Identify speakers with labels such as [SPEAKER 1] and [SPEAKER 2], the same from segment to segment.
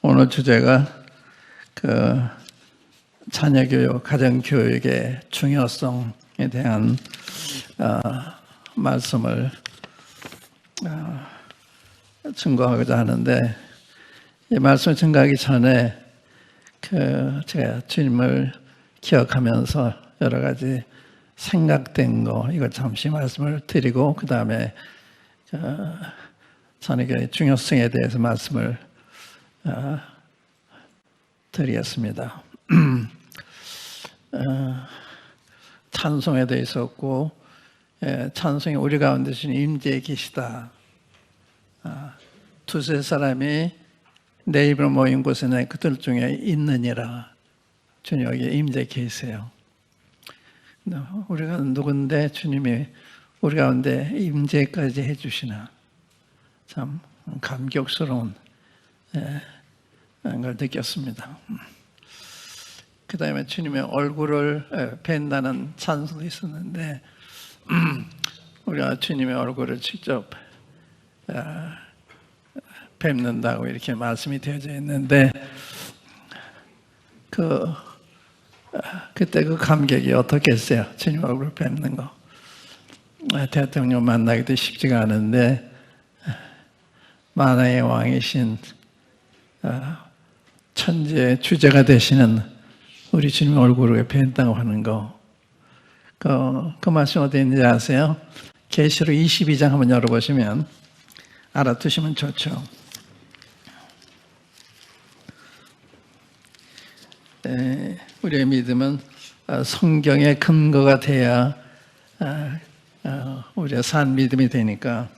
[SPEAKER 1] 오늘 주제가 자녀교육, 가정교육의 중요성에 대한 말씀을 증거하고자 하는데, 이 말씀을 증거하기 전에 제가 주님을 기억하면서 여러 가지 생각된 거, 이걸 잠시 말씀을 드리고 그 다음에 자녀교육의 중요성에 대해서 말씀을 드리겠습니다. 찬송에도 있었고, 찬송이 우리 가운데 주신 임재에 계시다. 두세 사람이 내 입으로 모인 곳에 내 그들 중에 있느니라. 주님 여기 임재에 계세요. 우리가 누군데 주님이 우리 가운데 임재까지 해주시나. 참 감격스러운 걸 느꼈습니다. 그 다음에 주님의 얼굴을 뵌다는 찬송도 있었는데, 우리가 주님의 얼굴을 직접 뵙는다고 이렇게 말씀이 되어져 있는데, 그때 그 감격이 어떻겠어요? 주님 얼굴을 뵙는 거. 대통령 만나기도 쉽지가 않은데, 만화의 왕이신 천지의 주제가 되시는 우리 주님 얼굴을 뵌다고 하는 거, 그 말씀 어디 있는지 아세요? 계시록 22장 한번 열어보시면 알아두시면 좋죠. 우리의 믿음은 성경의 근거가 돼야 우리가 산 믿음이 되니까.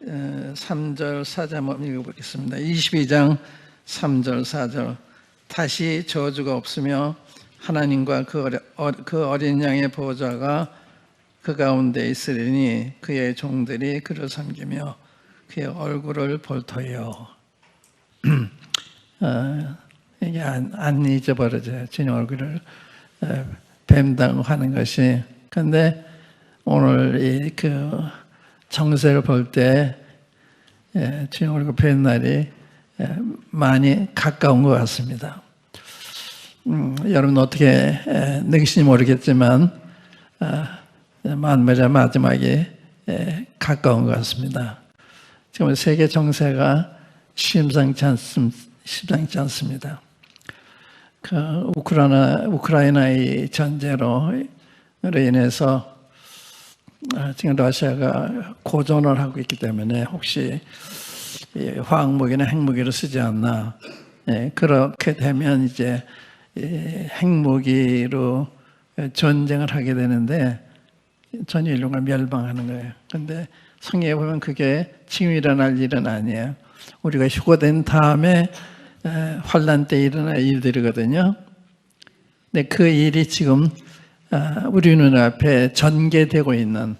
[SPEAKER 1] 에, 3절 4절 한번 읽어보겠습니다. 22장 3절 4절. 다시 저주가 없으며 하나님과 그 어린 양의 보좌가 그 가운데 있으리니 그의 종들이 그를 섬기며 그의 얼굴을 볼 터이요. 이게 안 잊어버려져요. 주님 얼굴을 뵌다고 하는 것이. 그런데 오늘 그 정세를 볼 때 주님 얼굴 뵌 날이 많이 가까운 것 같습니다. 여러분 어떻게 느끼시는지 모르겠지만 만물의 마지막이 가까운 것 같습니다. 지금 세계 정세가 심상치 않습니다. 우크라이나의 전쟁으로 인해서 지금 러시아가 고전을 하고 있기 때문에 혹시 화학무기나 핵무기를 쓰지 않나. 그렇게 되면 이제 핵무기로 전쟁을 하게 되는데 전 인류가 멸망하는 거예요. 그런데 성경에 보면 그게 지금 일어날 일은 아니에요. 우리가 휴거된 다음에 환란 때 일어날 일들이거든요. 근데 그 일이 지금 우리 눈앞에 전개되고 있는,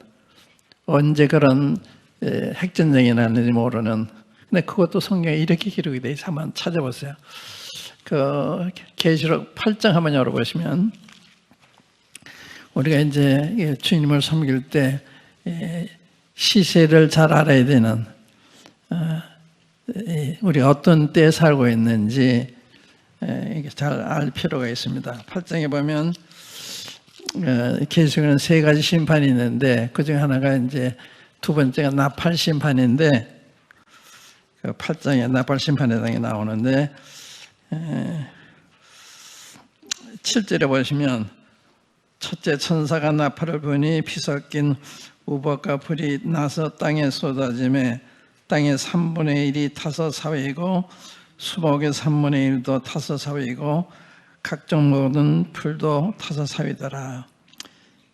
[SPEAKER 1] 언제 그런 핵전쟁이 났는지 모르는. 근데 그것도 성경에 이렇게 기록이 되어 있어요. 한번 찾아보세요. 계시록 8장 한번 열어보시면, 우리가 이제 주님을 섬길 때 시세를 잘 알아야 되는, 우리가 어떤 때에 살고 있는지 잘 알 필요가 있습니다. 8장에 보면 계시록에는 세 가지 심판이 있는데, 그 중에 하나가 이제 두 번째가 나팔 심판인데, 그 8장에 나팔 심판에 대해 나오는데, 7절에 보시면 첫째 천사가 나팔을 부니 피 섞인 우박과 불이 나서 땅에 쏟아지매 땅의 3분의 1이 타서 사위이고 수목의 3분의 1도 타서 사위이고 각종 모든 풀도 타서 사위더라.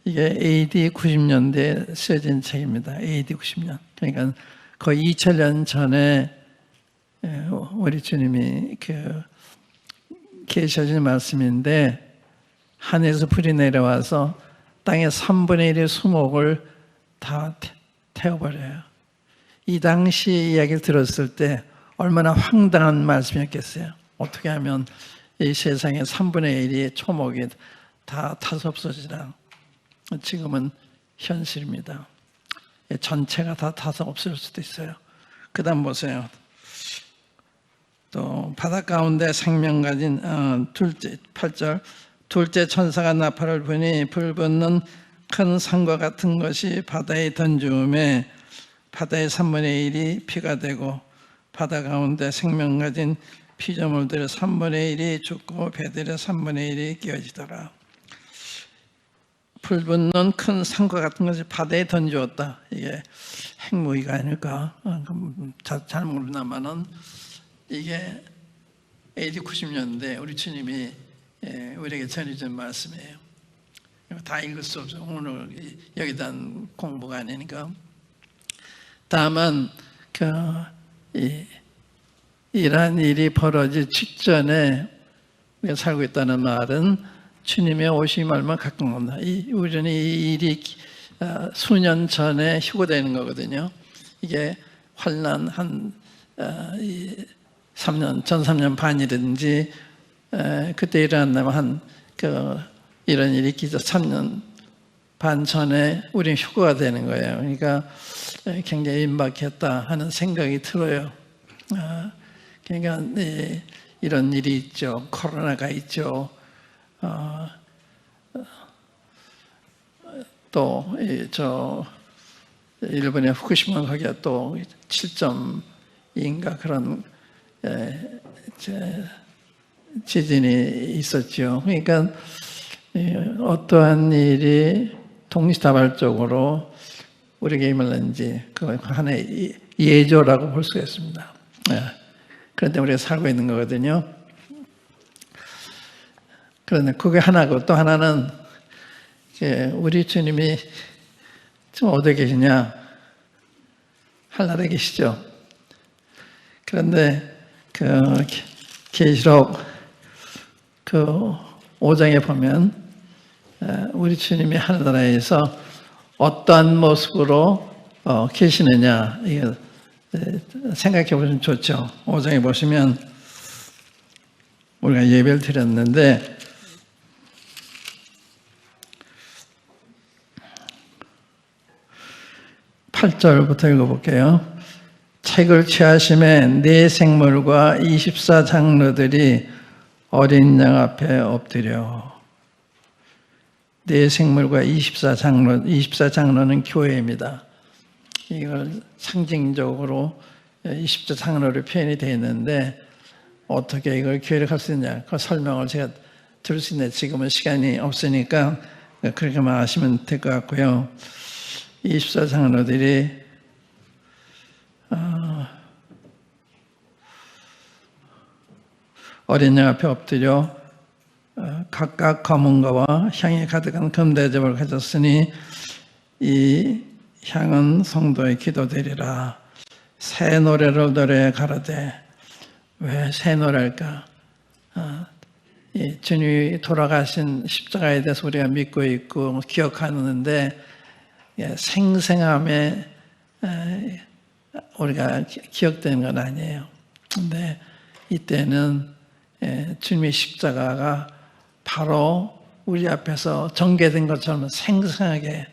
[SPEAKER 1] 이게 AD 90년대에 쓰여진 책입니다. AD 90년. 그러니까 거의 2000년 전에 우리 주님이 계시하신 말씀인데, 하늘에서 불이 내려와서 땅의 3분의 1의 수목을 다 태워버려요. 이 당시 이야기를 들었을 때 얼마나 황당한 말씀이었겠어요. 어떻게 하면 이 세상의 3분의 1이 초목이 다 타서 없어지라. 지금은 현실입니다. 전체가 다 타서 없을 수도 있어요. 그 다음 보세요. 또 바다 가운데 생명 가진 둘째 8절 둘째 천사가 나팔을 부니 불붙는 큰 산과 같은 것이 바다에 던지음에 바다의 3분의 1이 피가 되고 바다 가운데 생명 가진 피조물들의 3분의 1이 죽고 배들의 3분의 1이 깨어지더라. 불붙는 큰 산과 같은 것이 바다에 던지었다. 이게 핵무기가 아닐까? 잘 모르나마는 이게 AD 90년대 우리 주님이 우리에게 전해준 말씀이에요. 다 읽을 수 없어요. 오늘 여기다 공부가 아니니까. 다만 이러한 일이 벌어질 직전에 우리가 살고 있다는 말은 주님의 오심이 얼마나 가까운 겁니다. 우리는 이 일이 수년 전에 휴고되는 거거든요. 이게 환난 한 3년 반이든지 그때 일어난다면 이런 일이 있기 전 3년 반 전에 우리는 휴고가 되는 거예요. 그러니까 굉장히 임박했다 하는 생각이 들어요. 그러니까 이런 일이 있죠. 코로나가 있죠. 또 일본의 후쿠시마 거기가 또 7.2인가 그런 지진이 있었죠. 그러니까 어떠한 일이 동시다발적으로 우리에게 임을는지 그 하나의 예조라고 볼 수가 있습니다. 그런데 우리가 살고 있는 거거든요. 그런데 그게 하나고 또 하나는 우리 주님이 지금 어디 계시냐? 하늘에 계시죠. 그런데 계시록 5장에 보면 우리 주님이 하늘나라에서 어떠한 모습으로 계시느냐 이거 생각해 보시면 좋죠. 5장에 보시면 우리가 예배를 드렸는데 8절부터 읽어볼게요. 책을 취하심에 네 생물과 24장로들이 어린 양 앞에 엎드려. 네 생물과 24장로는 교회입니다. 이걸 상징적으로 24장로로 표현이 되어 있는데 어떻게 이걸 교회를 할 수 있냐 그 설명을 제가 들을 수 있는데 지금은 시간이 없으니까 그렇게만 하시면 될 것 같고요. 24장로들이 어린 양 앞에 엎드려 각각 검은거와 향이 가득한 금대접을 가졌으니 이 향은 성도의 기도되리라. 새 노래를 노래해 가로되. 왜 새 노래일까? 주님이 돌아가신 십자가에 대해서 우리가 믿고 있고 기억하는데 생생함에 우리가 기억되는 건 아니에요. 근데 이때는 주님의 십자가가 바로 우리 앞에서 전개된 것처럼 생생하게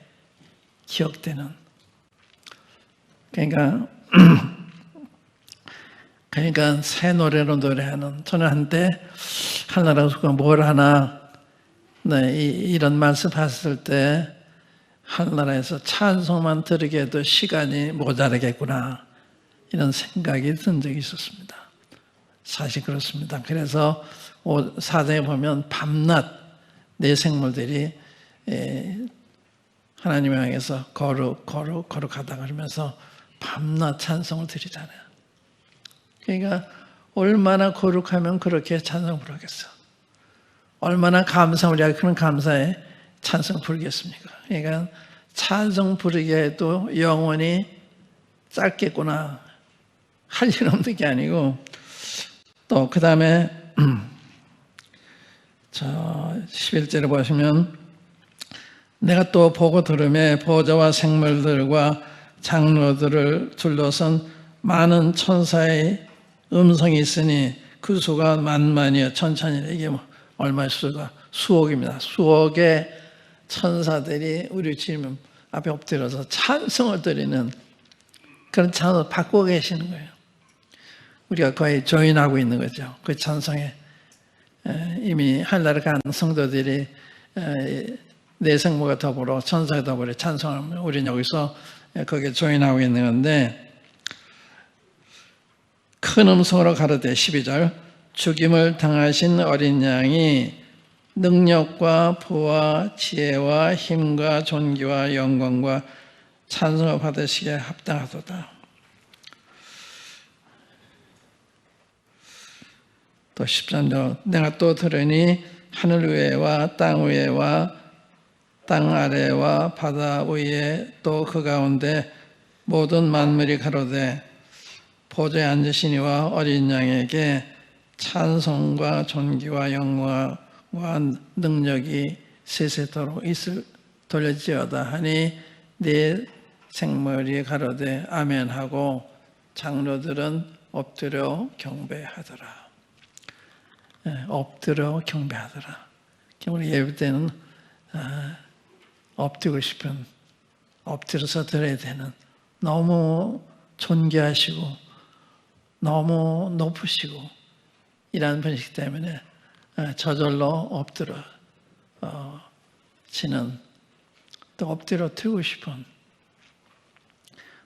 [SPEAKER 1] 기억되는. 그러니까 새 노래로 노래하는. 저는 한때 하나라고 뭘 하나 이런 말씀 봤을 때 하늘나라에서 찬송만 들으게도 시간이 모자라겠구나 이런 생각이 든 적이 있었습니다. 사실 그렇습니다. 그래서 4장에 보면 밤낮 네 생물들이 하나님을 향해서 거룩하다 그러면서 밤낮 찬송을 드리잖아요. 그러니까 얼마나 거룩하면 그렇게 찬송을 부르겠어. 얼마나 우리가 그런 감사에 찬송 부르겠습니까? 그러니까 찬송 부르기에도 영원히 짧겠구나 할 일 없는 게 아니고 또 그 다음에 11절에 보시면 내가 또 보고 들음에 보좌와 생물들과 장로들을 둘러선 많은 천사의 음성이 있으니 그 수가 만만이요 천천이요. 이게 뭐 얼마의 수가 수억입니다. 수억의 천사들이 우리 주님 앞에 엎드려서 찬송을 드리는 그런 찬송을 받고 계시는 거예요. 우리가 거의 조인하고 있는 거죠. 그 찬송에 이미 하늘나라 간 성도들이 내 성모가 더불어 천사가 더불어 찬송하면 우리는 여기서 거기에 조인하고 있는 건데, 큰 음성으로 가로되 12절 죽임을 당하신 어린 양이 능력과 부와 지혜와 힘과 존귀와 영광과 찬송을 받으시기에 합당하도다. 또 13절 내가 또 들으니 하늘 위에와 땅 위에와 땅 아래와 바다 위에 또 그 가운데 모든 만물이 가로되 보좌에 앉으시니와 어린 양에게 찬송과 존귀와 영광과 능력이 세세토록 있을 돌려지어다 하니 네 생물이 가로되 아멘 하고 장로들은 엎드려 경배하더라. 엎드려 경배하더라. 우리 예배 때는 엎드리고 싶은, 엎드려서 드려야 되는, 너무 존귀하시고 너무 높으시고 이라는 분이시기 때문에 저절로 엎드려 지는, 또 엎드려 드리고 싶은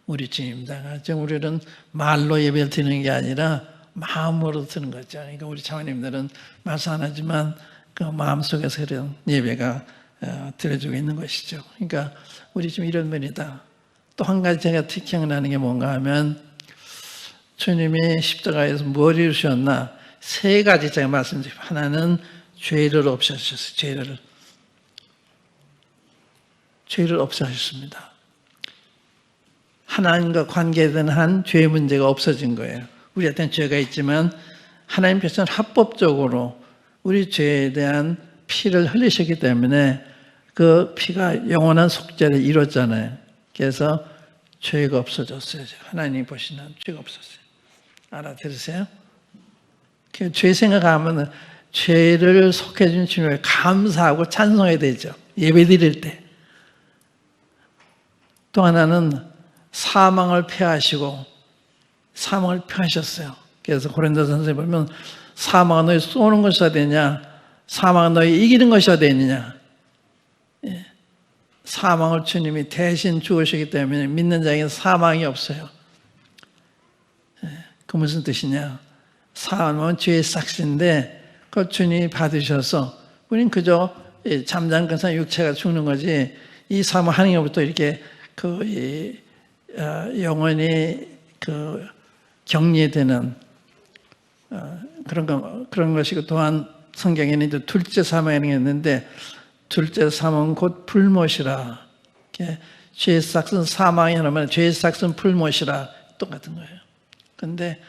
[SPEAKER 1] 우리 주님입니다. 지금 우리는 말로 예배를 드리는 게 아니라 마음으로 드는 거죠. 그러니까 우리 장로님들은 말씀 안 하지만 그 마음속에서 이런 예배가 드려지고 있는 것이죠. 그러니까 우리 지금 이런 면이다. 또 한 가지 제가 특징나는 게 뭔가 하면, 주님이 십자가에서 뭘 이루셨나? 세 가지 제가 말씀드립니다. 하나는 죄를 없애셨어요. 죄를 없애셨습니다. 하나님과 관계된 한 죄의 문제가 없어진 거예요. 우리한테는 죄가 있지만 하나님께서는 합법적으로 우리 죄에 대한 피를 흘리셨기 때문에 그 피가 영원한 속죄를 이뤘잖아요. 그래서 죄가 없어졌어요. 하나님 보시는 죄가 없었어요. 알아들으세요? 죄 생각하면 죄를 속해준 주님을 감사하고 찬송해야 되죠. 예배 드릴 때. 또 하나는 사망을 패하시고, 사망을 패하셨어요. 그래서 고린도전서에 보면 사망은 너희 쏘는 것이어야 되냐, 사망은 너희 이기는 것이어야 되느냐. 사망을 주님이 대신 죽으시기 때문에 믿는 자에게는 사망이 없어요. 그 무슨 뜻이냐? 사망은 죄의 싹시인데 그 주님이 받으셔서 우리는 그저 잠잠깐 육체가 죽는 거지, 이 사망 하나님으로부터 이렇게 영원히 격리되는 그런 것이고, 또한 성경에는 이제 둘째 사망이라는 게 있는데, 둘째 사망은 곧 불못이라. 죄의 싹은 사망이 아니라 죄의 싹은 불못이라 똑같은 거예요. 그런데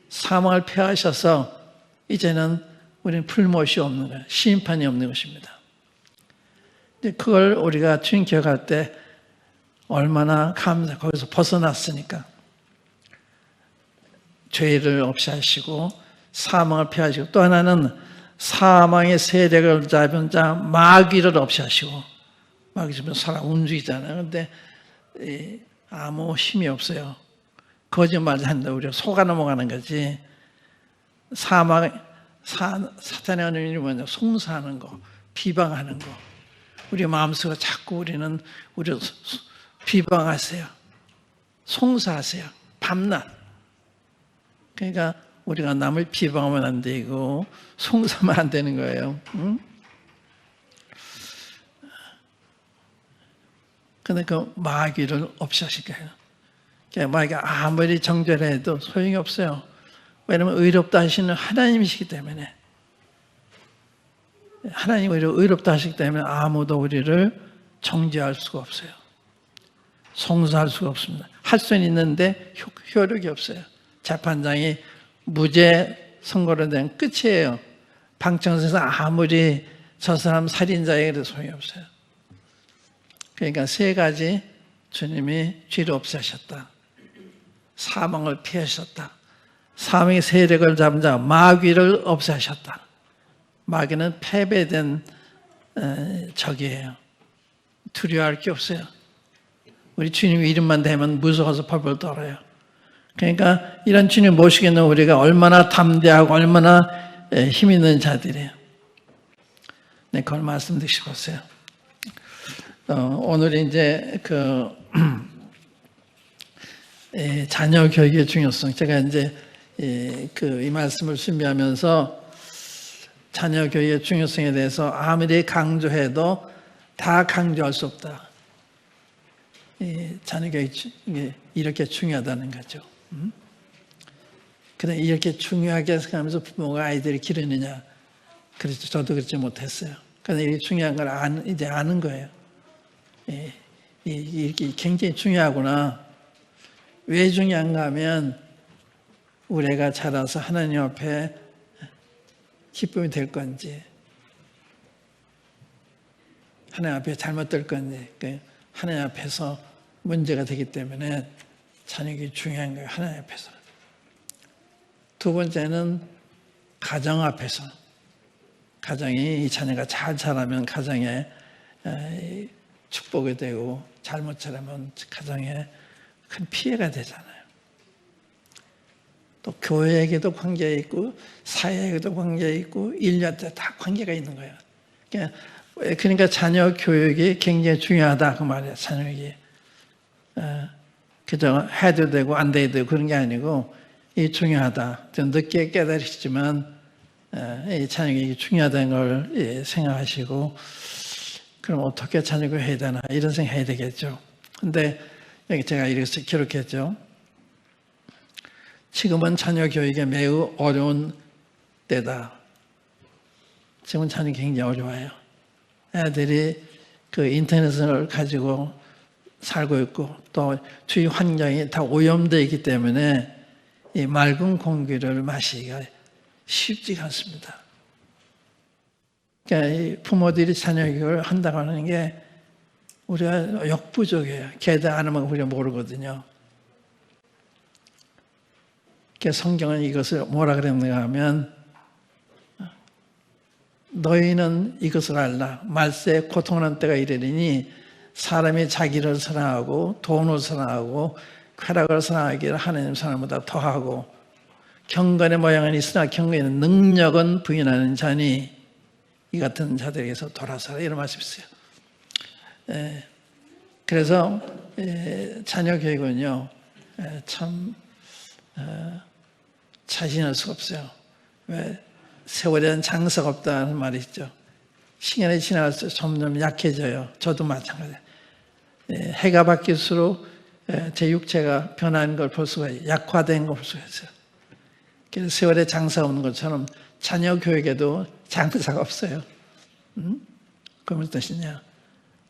[SPEAKER 1] 사망을 패하셔서 이제는 우리는 불못이 없는 거예요. 심판이 없는 것입니다. 그걸 우리가 주님 기억할 때 얼마나 거기서 벗어났으니까. 죄를 없이 하시고 사망을 피하시고, 또 하나는 사망의 세력을 잡은 자 마귀를 없이 하시고, 마귀 지금 사람 움직이잖아요. 그런데 아무 힘이 없어요. 거짓말을 한다. 우리가 속아 넘어가는 거지. 사탄의 언어는 뭐냐? 송사하는 거, 비방하는 거. 우리 마음속에 자꾸 우리를 비방하세요. 송사하세요. 밤낮. 그러니까 우리가 남을 비방하면 안 되고 송사하면 안 되는 거예요. 응? 근데 그 마귀를 없이 하실 거예요. 마귀가 아무리 정죄해도 소용이 없어요. 왜냐하면 의롭다 하시는 하나님이시기 때문에. 하나님 의롭다 하시기 때문에 아무도 우리를 정죄할 수가 없어요. 송사할 수가 없습니다. 할 수는 있는데 효력이 없어요. 재판장이 무죄 선고를 낸 끝이에요. 방청석에서 아무리 저 사람 살인자에게도 소용이 없어요. 그러니까 세 가지 주님이 죄를 없애셨다. 사망을 피하셨다. 사망의 세력을 잡은 자 마귀를 없애하셨다. 마귀는 패배된 적이에요. 두려워할 게 없어요. 우리 주님 이름만 대면 무서워서 벌벌 떨어요. 그러니까 이런 주님 모시겠는 우리가 얼마나 담대하고 얼마나 힘 있는 자들이에요. 네, 그걸 말씀드리고 싶었어요. 오늘 이제 자녀 교육의 중요성, 제가 이제 이 말씀을 준비하면서 자녀 교육의 중요성에 대해서 아무리 강조해도 다 강조할 수 없다. 자녀 교육이 이렇게 중요하다는 거죠. 그런데 이렇게 중요하게 생각하면서 부모가 아이들을 기르느냐? 그렇죠. 저도 그렇지 못했어요. 그런데 이게 중요한 걸 이제 아는 거예요. 이게 굉장히 중요하구나. 왜 중요한가 하면 우리 애가 자라서 하나님 앞에 기쁨이 될 건지, 하나님 앞에 잘못될 건지, 하나님 앞에서 문제가 되기 때문에 자녀가 중요한 거예요. 하나님 앞에서. 두 번째는 가정 앞에서. 가정이 이 자녀가 잘 자라면 가정에 축복이 되고, 잘못 자라면 가정에 큰 피해가 되잖아요. 또 교회에게도 관계가 있고, 사회에게도 관계가 있고, 인류한테 다 관계가 있는 거예요. 그러니까 자녀 교육이 굉장히 중요하다 그 말이에요. 자녀 교육이. 그저 해도 되고 안 돼도 되고 그런 게 아니고 이 중요하다. 좀 늦게 깨달으시지만 이 자녀 교육이 중요하다는 걸 생각하시고, 그럼 어떻게 자녀 교육 해야 되나 이런 생각해야 되겠죠. 근데 여기 제가 이렇게 기록했죠. 지금은 자녀 교육이 매우 어려운 때다. 지금은 자녀 굉장히 어려워요. 애들이 인터넷을 가지고 살고 있고 또 주위 환경이 다 오염되어 있기 때문에 이 맑은 공기를 마시기가 쉽지가 않습니다. 그러니까 이 부모들이 자녀 교육을 한다고 하는 게 우리가 역부족이에요. 걔들 안 하면 우리가 모르거든요. 성경은 이것을 뭐라 그랬는가 하면 너희는 이것을 알라. 말세에 고통하는 때가 이르리니 사람이 자기를 사랑하고 돈을 사랑하고 쾌락을 사랑하기를 하나님 사랑보다 더하고 경건의 모양은 있으나 경건의 능력은 부인하는 자니 이 같은 자들에게서 돌아서라. 이런 말씀이 있어요. 그래서 자녀 교육은요 참 자신할 수가 없어요. 왜? 세월에는 장사가 없다는 말이 있죠. 시간이 지나갈수록 점점 약해져요. 저도 마찬가지예요. 해가 바뀔수록 제 육체가 변하는 걸 볼 수가 있어요. 약화된 걸 볼 수가 있어요. 그래서 세월에 장사가 없는 것처럼 자녀 교육에도 장사가 없어요. 그건 무슨 뜻이냐?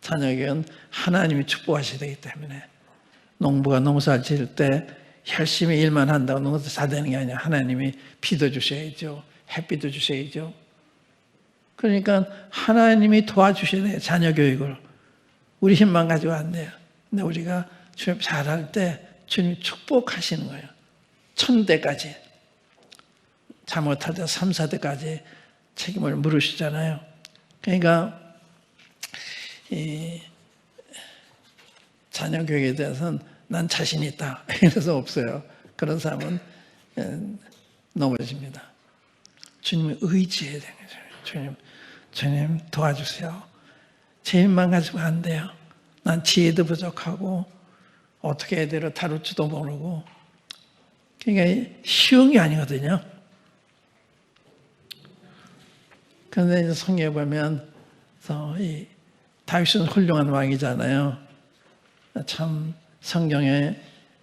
[SPEAKER 1] 자녀 교육은 하나님이 축복하셔야 되기 때문에 농부가 농사를 지을 때 열심히 일만 한다고 농사 잘 되는 게 아니라 하나님이 비도 주셔야죠. 햇빛도 주셔야죠. 그러니까 하나님이 도와주셔야 돼요. 자녀 교육을. 우리 힘만 가지고 안 돼요. 근데 우리가 주님 잘할 때 주님이 축복하시는 거예요. 1000대까지. 잘못할 때 3, 4대까지 책임을 물으시잖아요. 그러니까 이 자녀 교육에 대해서는 난 자신 있다. 이래서 없어요. 그런 사람은 넘어집니다. 주님을 의지해야 되는 거죠. 주님 도와주세요. 제 힘만 가지고 안 돼요. 난 지혜도 부족하고 어떻게 애들을 다룰지도 모르고. 그러니까 쉬운 게 아니거든요. 그런데 이제 성경에 보면 이 다윗은 훌륭한 왕이잖아요. 참 성경에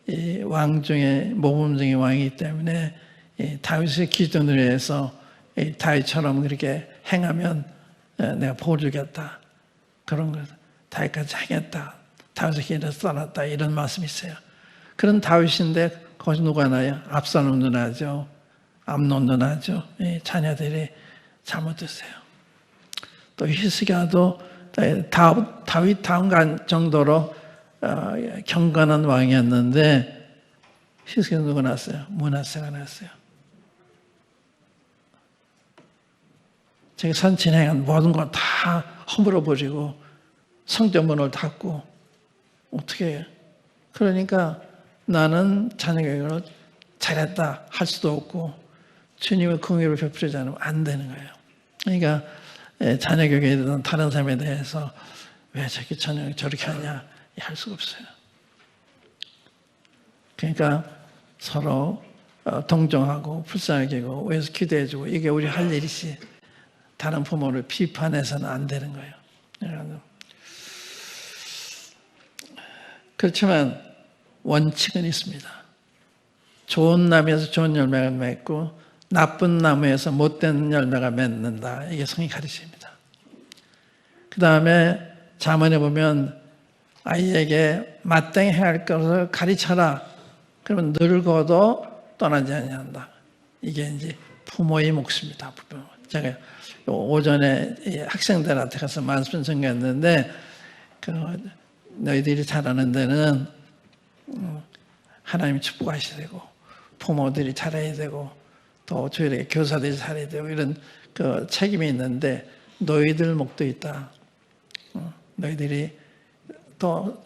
[SPEAKER 1] 이 왕 중에 모범적인 왕이기 때문에 이 다윗의 기준으로 해서 이 다윗처럼 그렇게 행하면 내가 복을 주겠다. 그런 것 다윗까지 하겠다. 다윗의 길에서 떠났다. 이런 말씀이 있어요. 그런 다윗인데 거기 누가 나요? 압살롬도 나죠. 암논도 나죠. 이 자녀들이 잘못했어요. 또 히스기야도 다윗 다음 정도로 경건한 왕이었는데 히스기야 누가 났어요? 므낫세가 났어요. 자기 선친행한 모든 걸 다 허물어 버리고 성전문을 닫고 어떻게 해요? 그러니까 나는 자녀교육을 잘했다 할 수도 없고 주님의 긍휼을 베풀지 않으면 안 되는 거예요. 그러니까 자녀교육에 대한 다른 사람에 대해서 왜 저렇게 자녀 저렇게 하냐 할 수가 없어요. 그러니까 서로 동정하고 불쌍하게 하고 위해서 기도해주고 이게 우리 할 일이지 다른 부모를 비판해서는 안 되는 거예요. 그렇지만 원칙은 있습니다. 좋은 나무에서 좋은 열매가 맺고 나쁜 나무에서 못된 열매가 맺는다. 이게 성이 가르칩니다. 그 다음에 잠언에 보면 아이에게 마땅히 해야 할 것을 가르쳐라. 그러면 늙어도 떠나지 아니한다. 이게 이제 부모의 몫입니다. 제가 오전에 학생들한테 가서 말씀 전개했는데 너희들이 잘하는 데는 하나님이 축복하셔야 되고 부모들이 잘해야 되고 또 저희에게 교사들이 잘해야 되고 이런 그 책임이 있는데 너희들 몫도 있다. 너희들이 또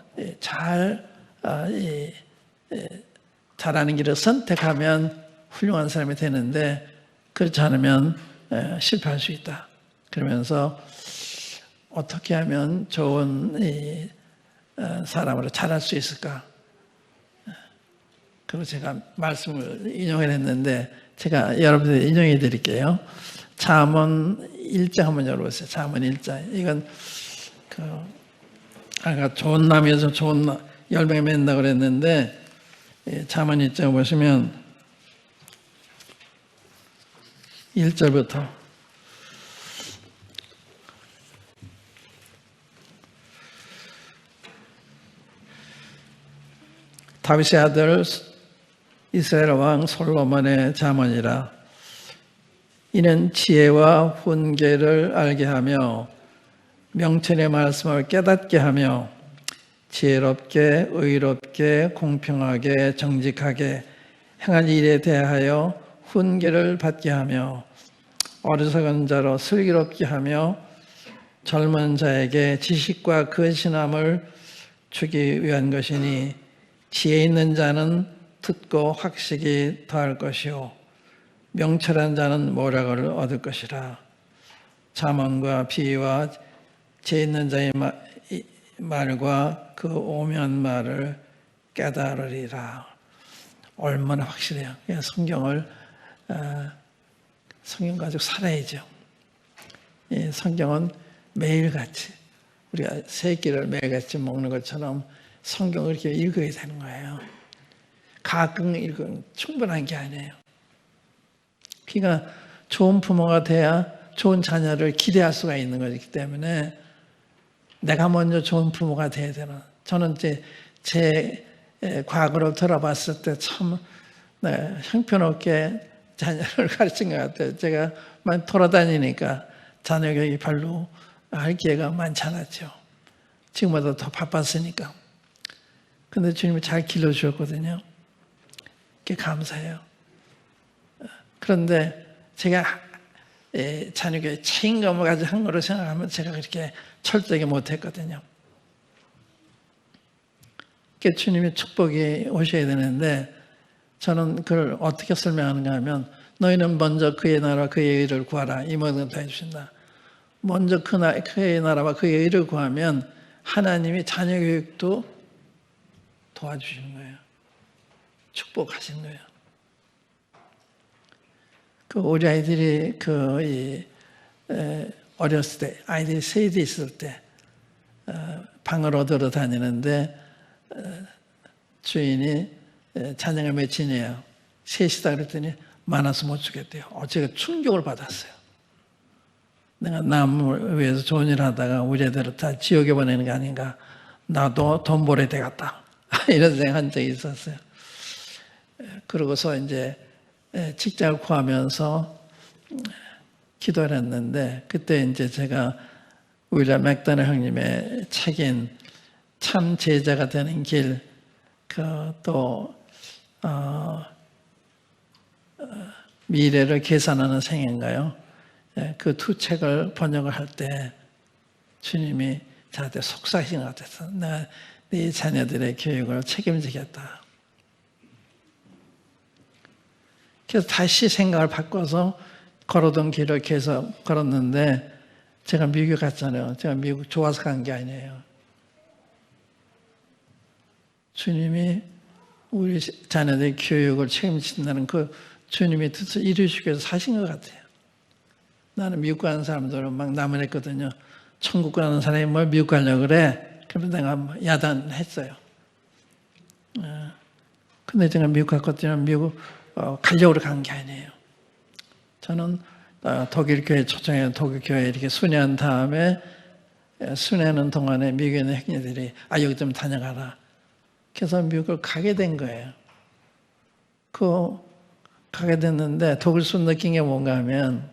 [SPEAKER 1] 잘하는 길을 선택하면 훌륭한 사람이 되는데 그렇지 않으면 실패할 수 있다. 그러면서 어떻게 하면 좋은 사람으로 자랄 수 있을까? 그리고 제가 말씀을 인용을 했는데 제가 여러분들 인용해 드릴게요. 잠언 1장 한번 열어보세요. 잠언 1장. 이건 아까 좋은 나무에서 좋은 열매가 맺는다고 그랬는데 잠언 1장 보시면 1절부터 다윗의 아들 이스라엘 왕 솔로몬의 잠언이라. 이는 지혜와 훈계를 알게 하며 명철의 말씀을 깨닫게 하며 지혜롭게 의롭게 공평하게 정직하게 행한 일에 대하여 훈계를 받게 하며 어리석은 자로 슬기롭게 하며 젊은 자에게 지식과 근신함을 주기 위한 것이니 지혜 있는 자는 듣고 학식이 더할 것이요 명철한 자는 모략을 얻을 것이라. 잠언과 비유와 지혜 있는 자의 말과 그 오묘한 말을 깨달으리라. 얼마나 확실해요. 성경 가지고 살아야죠. 성경은 매일같이 우리가 세 끼를 매일같이 먹는 것처럼 성경을 이렇게 읽어야 되는 거예요. 가끔 읽으면 충분한 게 아니에요. 그러니까 좋은 부모가 돼야 좋은 자녀를 기대할 수가 있는 거기 때문에 내가 먼저 좋은 부모가 돼야 되는. 저는 제 과거를 돌아봤을 때 참 형편없게 자녀를 가르친 것 같아요. 제가 많이 돌아다니니까 자녀 교육이 별로 할 기회가 많지 않았죠. 지금보다 더 바빴으니까. 근데 주님이 잘 길러주셨거든요. 그게 감사해요. 그런데 제가 자녀교회 책임감을 가지고 한 거로 생각하면 제가 그렇게 철저하게 못했거든요. 그러니까 주님의 축복이 오셔야 되는데 저는 그걸 어떻게 설명하는가 하면 너희는 먼저 그의 나라와 그의 의를 구하라. 이 모든 걸 다 해주신다. 먼저 그의 나라와 그의 의를 구하면 하나님이 자녀 교육도 도와주시는 거예요. 축복하시는 거예요. 우리 아이들이 어렸을 때, 아이들이 셋이 있을 때 방을 얻으러 다니는데 주인이 자녀가 몇이에요? 셋이다 그랬더니 많아서 못 주겠대요. 제가 충격을 받았어요. 내가 남을 위해서 좋은 일 하다가 우리 애들을 다 지옥에 보내는 게 아닌가. 나도 돈 벌어야 되겠다. 이런 생각한 적이 있었어요. 그러고서 이제 직장을 구하면서 기도를 했는데 그때 이제 제가 윌리엄 맥도널 형님의 책인 참 제자가 되는 길, 미래를 계산하는 생인가요? 그 두 책을 번역을 할 때 주님이 저한테 속삭이신 것 같아서 내가 네 자녀들의 교육을 책임지겠다. 그래서 다시 생각을 바꿔서 걸어던 길을 계속 걸었는데 제가 미국 갔잖아요. 제가 미국 좋아서 간 게 아니에요. 주님이 우리 자녀들의 교육을 책임진다는 그 주님의 뜻을 이루시기 위해서 사신 것 같아요. 나는 미국 가는 사람들은 막 나무랬거든요. 천국 가는 사람이 뭘 미국 가려고 그래? 그래서 내가 야단했어요. 근데 제가 미국 갔거든요. 미국 가려고 간 게 아니에요. 저는 독일 교회 초청해 독일 교회 이렇게 순회한 다음에 순회하는 동안에 미국에 있는 형제들이 여기 좀 다녀가라. 그래서 미국을 가게 된 거예요. 가게 됐는데 독일 순 느낀 게 뭔가 하면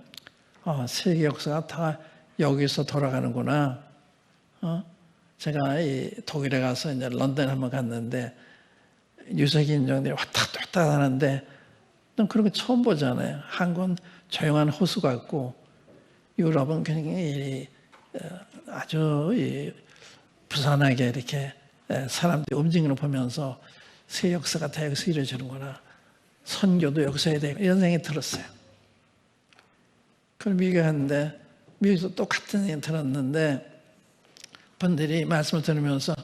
[SPEAKER 1] 세계 역사가 다 여기서 돌아가는구나. 제가 이 독일에 가서 이제 런던에 한번 갔는데 유색 인종들이 왔다 갔다 하는데 그런 거 처음 보잖아요. 한국은 조용한 호수 같고 유럽은 굉장히 아주 부산하게 이렇게 사람들이 움직이는 거 보면서 새 역사가 다 여기서 이루어지는구나. 선교도 여기서 해야 돼. 이런 생각이 들었어요. 그럼 미국에 갔는데 미국에서 똑같은 생각이 들었는데 분들이 말씀을 들으면서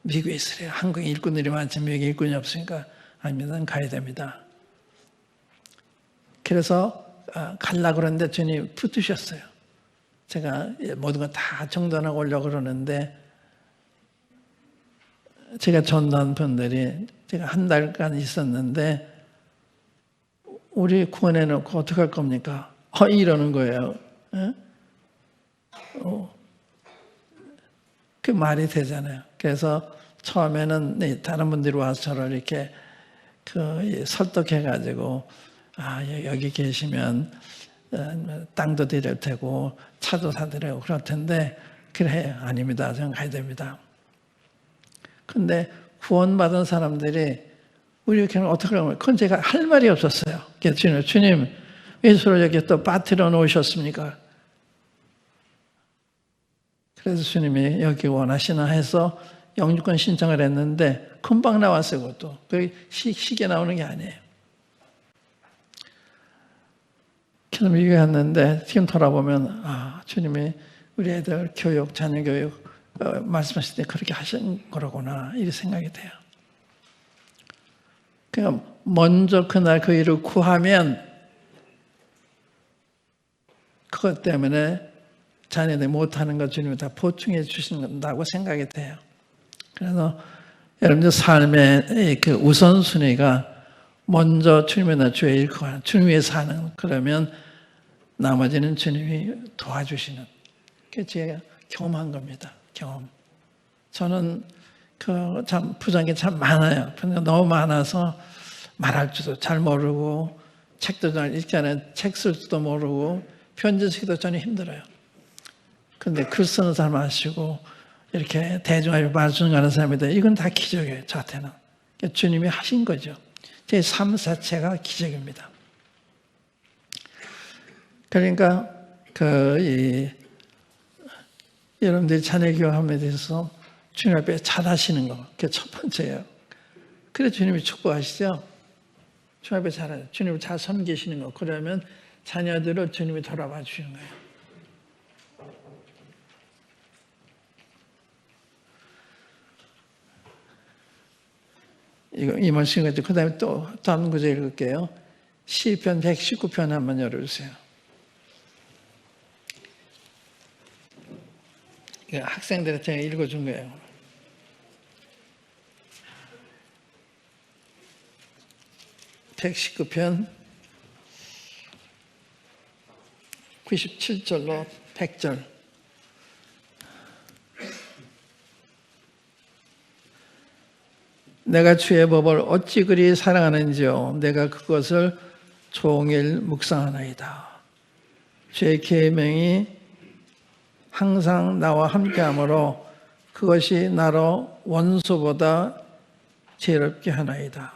[SPEAKER 1] 미국에 있으래요. 한국에 일꾼들이 많지 미국에 일꾼이 없으니까 아닙니다. 가야 됩니다. 그래서 가려고 그러는데 주님 붙으셨어요. 제가 모든 거 다 정돈하고 오려고 그러는데 제가 전도한 분들이 제가 한 달간 있었는데 우리 구원해놓고 어떻게 할 겁니까? 이러는 거예요. 그 말이 되잖아요. 그래서 처음에는 다른 분들이 와서 저를 이렇게 설득해가지고 여기 계시면 땅도 드릴 테고 차도 사드리고 그럴 텐데 그래 아닙니다. 저는 가야 됩니다. 근데 구원받은 사람들이 우리 교회는 어떻게 하면 그건 제가 할 말이 없었어요. 그래서 주님 왜 서로 여기 또 빠뜨려 놓으셨습니까? 그래서 주님이 여기 원하시나 해서 영주권 신청을 했는데 금방 나왔어요. 그것도 쉽게 나오는 게 아니에요. 그래서 미국에 갔는데 지금 돌아보면 주님이 우리 애들 교육, 자녀 교육 말씀하실 때 그렇게 하신 거라구나 이렇게 생각이 돼요. 그러니까 먼저 그날 그 일을 구하면 그것 때문에 자녀들이 못하는 것 주님이 다 보충해 주신다고 생각이 돼요. 그래서 여러분들 삶의 그 우선순위가 먼저 주님의 주의 일 구하는 주님 위해 사는 그러면 나머지는 주님이 도와주시는 그게 제가 경험한 겁니다. 경험. 저는 참 부족한 게 참 많아요. 너무 많아서 말할 줄도 잘 모르고 책도 잘 읽지 않아요. 책 쓸 줄도 모르고 편지 쓰기도 전혀 힘들어요. 그런데 글 쓰는 사람 아시고 이렇게 대중하게 말씀하는 사람이다. 이건 다 기적이에요. 저한테는. 주님이 하신 거죠. 제 삶 자체가 기적입니다. 그러니까 여러분들이 자녀 교육함에 대해서 주님 앞에 잘하시는 거. 그게 첫 번째예요. 그래 주님이 축복하시죠. 주님 앞에 잘하죠. 주님을 잘 섬기시는 거. 그러면 자녀들을 주님이 돌아봐 주시는 거예요. 이 말씀 가지고 그 다음에 또 다음 구절 읽을게요. 시편 119편 한번 열어주세요. 이거 학생들한테 제가 읽어준 거예요. (119편) 97절로 100절. 내가 주의 법을 어찌 그리 사랑하는지요. 내가 그것을 종일 묵상하나이다. 주의 계명이 항상 나와 함께하므로 그것이 나로 원수보다 지혜롭게 하나이다.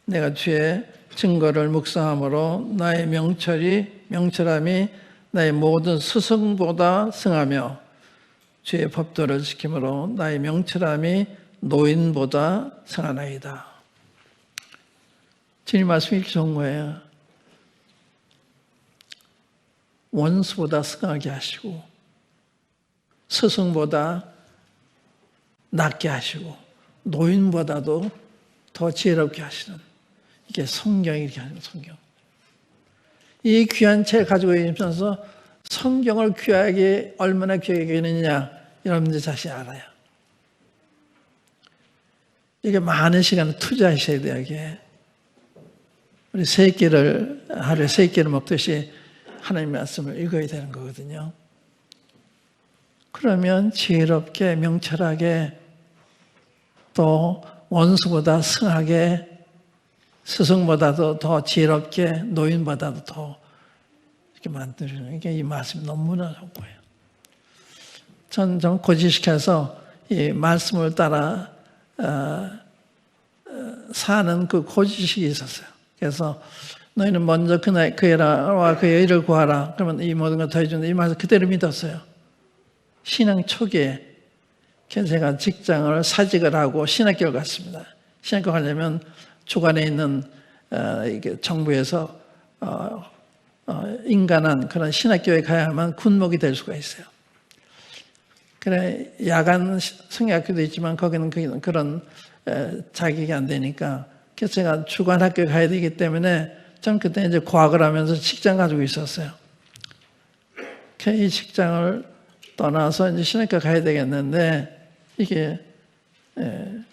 [SPEAKER 1] 내가 주의 증거를 묵상함으로 나의 명철함이 나의 모든 스승보다 승하며 주의 법도를 지킴으로 나의 명철함이 노인보다 승하나이다. 주님 말씀이 이렇게 좋은 거예요. 원수보다 승하게 하시고 스승보다 낫게 하시고 노인보다도 더 지혜롭게 하시는, 이게 성경이 이렇게 하는 거예요. 성경. 이 귀한 책을 가지고 있으면서 성경을 귀하게, 얼마나 귀하게 여기느냐 여러분들 자신이 알아요. 이게 많은 시간을 투자하셔야 돼요. 이게 우리 하루에 3끼를 먹듯이 하나님의 말씀을 읽어야 되는 거거든요. 그러면 지혜롭게, 명철하게, 또 원수보다 승하게, 스승보다도 더 지혜롭게, 노인보다도 더 이렇게 만드는 게 이 말씀이 너무나 좋은 거예요. 전 좀 고지식해서 이 말씀을 따라 사는 그 고지식이 있었어요. 그래서 너희는 먼저 그의 나라와 그의 의를 구하라. 그러면 이 모든 걸 더해준다. 이 말을 그대로 믿었어요. 신앙 초기에 제가 직장을 사직을 하고 신학교를 갔습니다. 신학교 가려면 주관에 있는 정부에서 인간한 그런 신학교에 가야만 군목이 될 수가 있어요. 그래, 야간 성경학교도 있지만 거기는 그런 자격이 안 되니까, 그래서 제가 주관학교에 가야 되기 때문에 전 그때 이제 과학을 하면서 직장 가지고 있었어요. 이 직장을 떠나서 이제 신학교 가야 되겠는데, 이게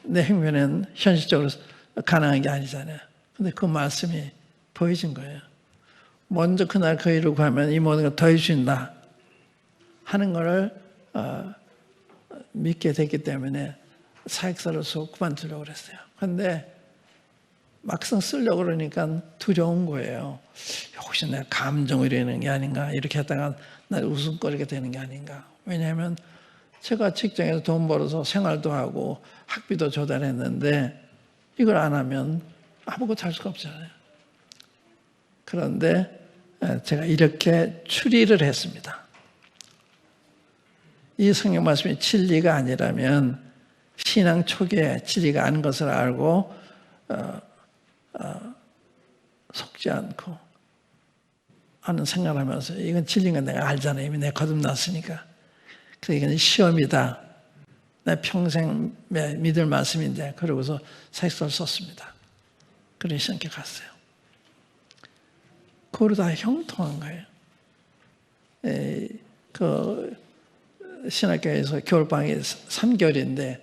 [SPEAKER 1] 내 행편에는 현실적으로 가능한 게 아니잖아요. 근데 그 말씀이 보여진 거예요. 먼저 그날 그 일을 구하면 이 모든 걸 더해주신다 하는 것을 믿게 됐기 때문에 사역서를 써 그만두려고 그랬어요. 그런데 막상 쓰려고 그러니까 두려운 거예요. 혹시 내가 감정을 이러는 게 아닌가, 이렇게 하다가 날 웃음거리게 되는 게 아닌가. 왜냐하면 제가 직장에서 돈 벌어서 생활도 하고 학비도 조달했는데 이걸 안 하면 아무것도 할 수가 없잖아요. 그런데 제가 이렇게 추리를 했습니다. 이 성경 말씀이 진리가 아니라면 신앙 초기에 진리가 아닌 것을 알고 속지 않고 하는 생각을 하면서 이건 진리가 내가 알잖아요. 이미 내가 거듭났으니까. 그래서 이건 시험이다. 내 평생 믿을 말씀인데, 그러고서 사역서를 썼습니다. 그래서 신학교 갔어요. 그거로 다 형통한 거예요. 그 신학교에서 겨울방학이 3개월인데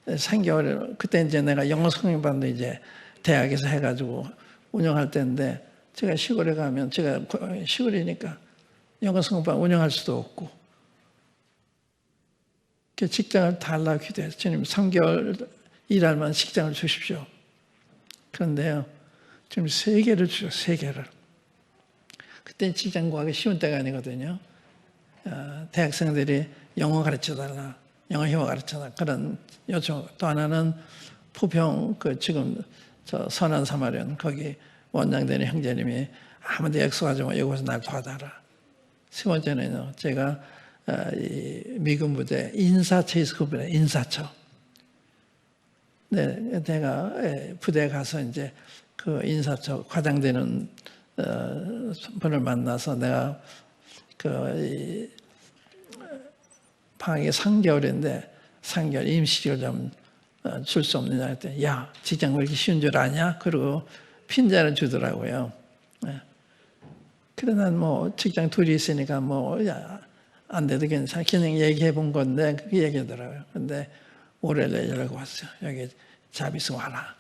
[SPEAKER 1] 3개월, 그때 이제 내가 영어 성경반도 이제 대학에서 해가지고 운영할 때인데, 제가 시골에 가면, 제가 시골이니까 영어 성경반 운영할 수도 없고, 직장을 달라고 기도해서 주님 3개월 일할만 직장을 주십시오. 그런데요, 지금 3개를 주죠. 3개를. 그때 직장 구하기 쉬운 때가 아니거든요. 대학생들이 영어 가르쳐달라, 영어 회화 가르쳐달라, 그런 요청. 또 하나는 부평 지금 저 선한 사마리안 거기 원장 되는 형제님이 아무데 약속하지 마, 여기서 날 도와달라. 세 번째는요, 제가 이 미군 부대 인사처에서 근무해요. 인사처. 네, 내가 부대에 가서 이제 그 인사처 과장되는 분을 만나서 내가 방학이 3개월인데 3개월 임시직을 좀 줄 수 없느냐 했더니, 야, 직장 왜 이렇게 쉬운 줄 아냐? 그리고 핀잔을 주더라고요. 그래, 난 뭐 직장 둘이 있으니까 안 돼도 괜찮아. 그냥 얘기해 본 건데 그렇게 얘기하더라고요. 근데 월요일에 연락 왔어요. 여기 잡이서 와라.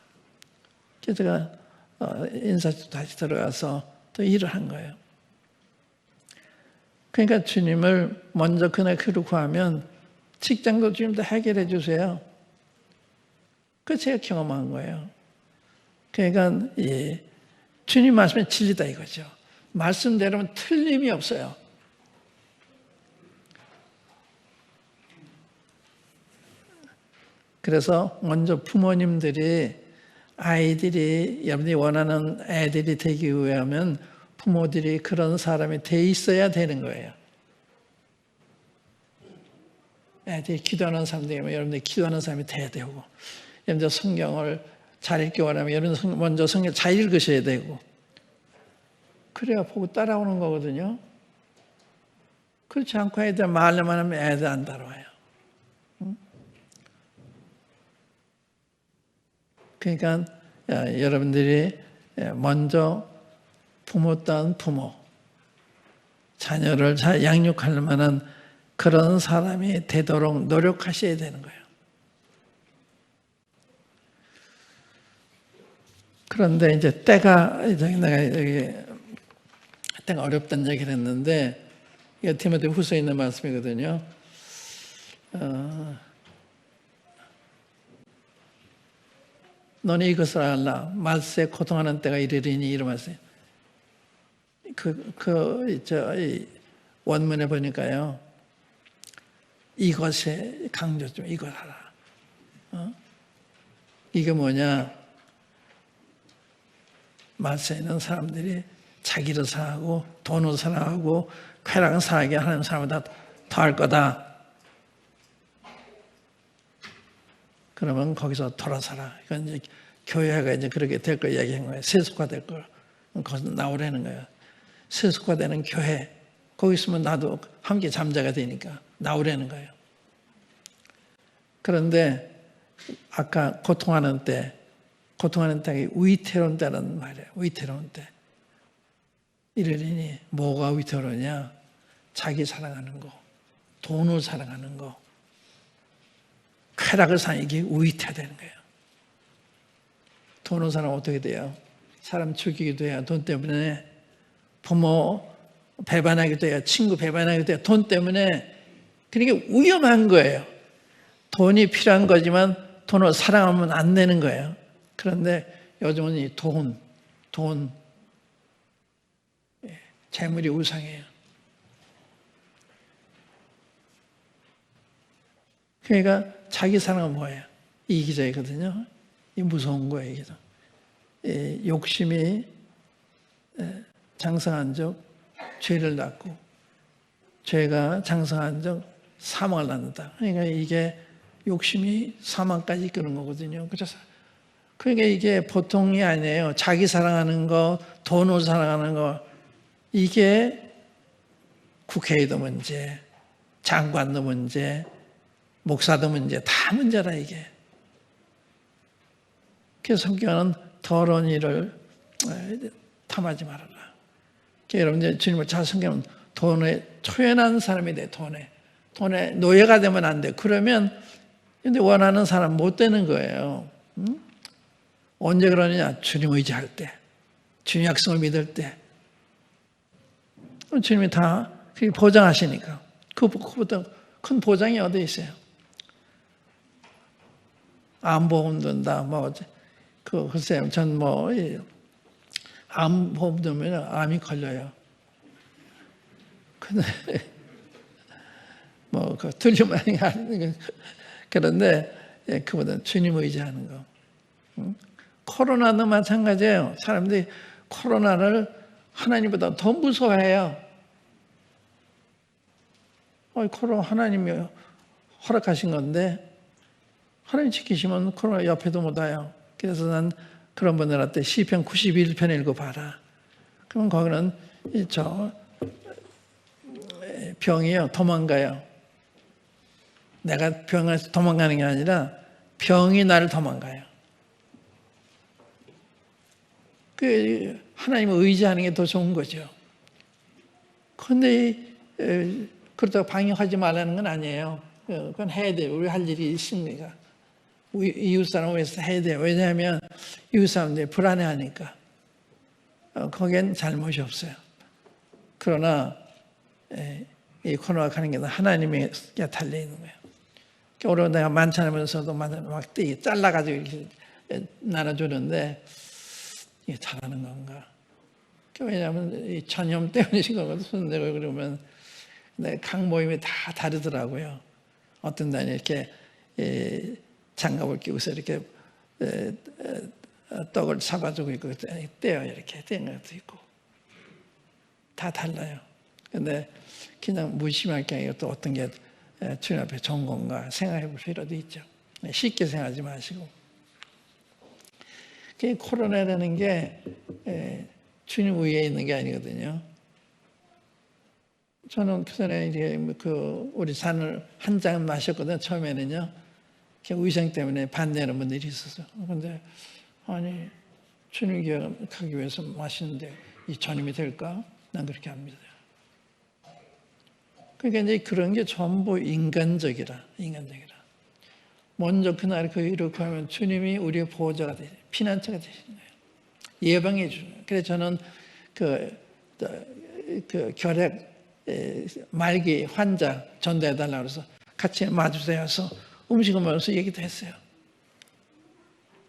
[SPEAKER 1] 그래서 제가 인사처 다시 들어가서 또 일을 한 거예요. 그러니까 주님을 먼저 그날 그로 구하면 직장도 주님도 해결해 주세요. 그 제가 경험한 거예요. 그러니까 주님 말씀이 진리다 이거죠. 말씀대로는 틀림이 없어요. 그래서 먼저 부모님들이 여러분이 원하는 애들이 되기 위하면 부모들이 그런 사람이 돼 있어야 되는 거예요. 애들이 기도하는 사람들이면 여러분들이 기도하는 사람이 돼야 되고, 여러분들 성경을 잘 읽기 원하면 여러분 먼저 성경 잘 읽으셔야 되고, 그래야 보고 따라오는 거거든요. 그렇지 않고 애들 말로만 하면 애들 안 따라와요. 그러니까 여러분들이 먼저 부모다운 부모, 자녀를 잘 양육할 만한 그런 사람이 되도록 노력하셔야 되는 거예요. 그런데 이제 때가 어렵다는 얘기를 했는데, 이거 디모데후서에 있는 말씀이거든요. 너는 이것을 알라. 말세에 고통하는 때가 이르리니 이런 말씀. 이 원문에 보니까요. 이것에 강조 좀, 이걸 하라. 이게 뭐냐? 말세에는 사람들이 자기를 사랑하고 돈을 사랑하고 쾌락을 사랑하게 하는 사람보다 더 할 거다. 그러면 거기서 돌아서라. 이건 이제 교회가 이제 그렇게 될 걸 얘기한 거예요. 세속화될 걸. 거기서 나오라는 거예요. 세속화되는 교회. 거기 있으면 나도 함께 잠자가 되니까 나오라는 거예요. 그런데 아까 고통하는 때가 위태로운 때라는 말이에요. 위태로운 때. 이러니 뭐가 위태로우냐? 자기 사랑하는 거, 돈을 사랑하는 거, 쾌락을 사는 이게 위태되는 거예요. 돈을 사랑하면 어떻게 돼요? 사람 죽이기도 해요. 돈 때문에. 부모 배반하기도 해요. 친구 배반하기도 해요. 돈 때문에. 그러니까 위험한 거예요. 돈이 필요한 거지만 돈을 사랑하면 안 되는 거예요. 그런데 요즘은 이 돈, 재물이 우상이에요. 그러니까 자기 사랑은 뭐예요? 이기적이거든요. 이 무서운 거예요, 이게. 욕심이 장성한 적 죄를 낳고, 죄가 장성한 적 사망을 낳는다. 그러니까 이게 욕심이 사망까지 이끄는 거거든요. 그러니까 이게 보통이 아니에요. 자기 사랑하는 거, 돈을 사랑하는 거, 이게 국회의도 문제, 장관도 문제, 목사도 문제, 다 문제라 이게. 그래서 성경은 더러운 일을 탐하지 말아라. 여러분 주님을 잘 섬기면 돈에 초연한 사람이 돼. 돈에 노예가 되면 안 돼. 그러면 근데 원하는 사람 못 되는 거예요. 언제 그러느냐? 주님 의지할 때, 주님 약속을 믿을 때. 주님이 다 보장하시니까. 그보다 큰 보장이 어디 있어요? 암보험 든다. 글쎄요. 전 암보험 들면 암이 걸려요. 근데 틀리면 그런데 그보다 주님 의지하는 거. 코로나도 마찬가지예요. 사람들이 코로나를 하나님보다 더 무서워해요. 코로나 하나님이 허락하신 건데 하나님 지키시면 코로나 옆에도 못 와요. 그래서 난 그런 분들한테 시편 91편 읽어봐라. 그럼 거기는 병이요 도망가요. 내가 병에서 도망가는 게 아니라 병이 나를 도망가요. 하나님을 의지하는 게 더 좋은 거죠. 그런데 그렇다고 방역하지 말라는 건 아니에요. 그건 해야 돼요. 우리 할 일이 있습니다. 이웃사람을 위해서 해야 돼요. 왜냐하면 이웃사람들이 불안해하니까. 거기엔 잘못이 없어요. 그러나 이 코로나가 가는 게 하나님에 달려있는 거예요. 오늘 내가 만찬하면서도 막 잘라가지고 이렇게 나눠주는데 이게 잘하는 건가? 왜냐하면 이 전염 때문이신 거거든. 손대고 그러면 각 모임이 다 다르더라고요. 어떤 날이 이렇게 장갑을 끼고서 이렇게 떡을 잡아주고 있고 떼요. 이렇게 떼는 것도 있고. 다 달라요. 근데 그냥 무심할 게 아니고 또 어떤 게 주님 앞에 좋은 건가 생각해 볼 필요도 있죠. 쉽게 생각하지 마시고. 코로나라는 게 주님 위에 있는 게 아니거든요. 저는 그 전에 이제 우리 잔을 한 잔 마셨거든요. 처음에는요. 위생 때문에 반대하는 분들이 있었어요. 근데 아니 주님 기억하기 위해서 마시는데 이 전임이 될까? 난 그렇게 합니다. 그러니까 이제 그런 게 전부 인간적이라. 먼저 그날 이렇게 하면 주님이 우리의 보호자가 되시, 피난처가 되시는 거예요. 예방해 주는 거예요. 그래서 저는 결핵 말기 환자 전도해달라고 해서 같이 마주대어서 음식을 먹으면서 얘기도 했어요.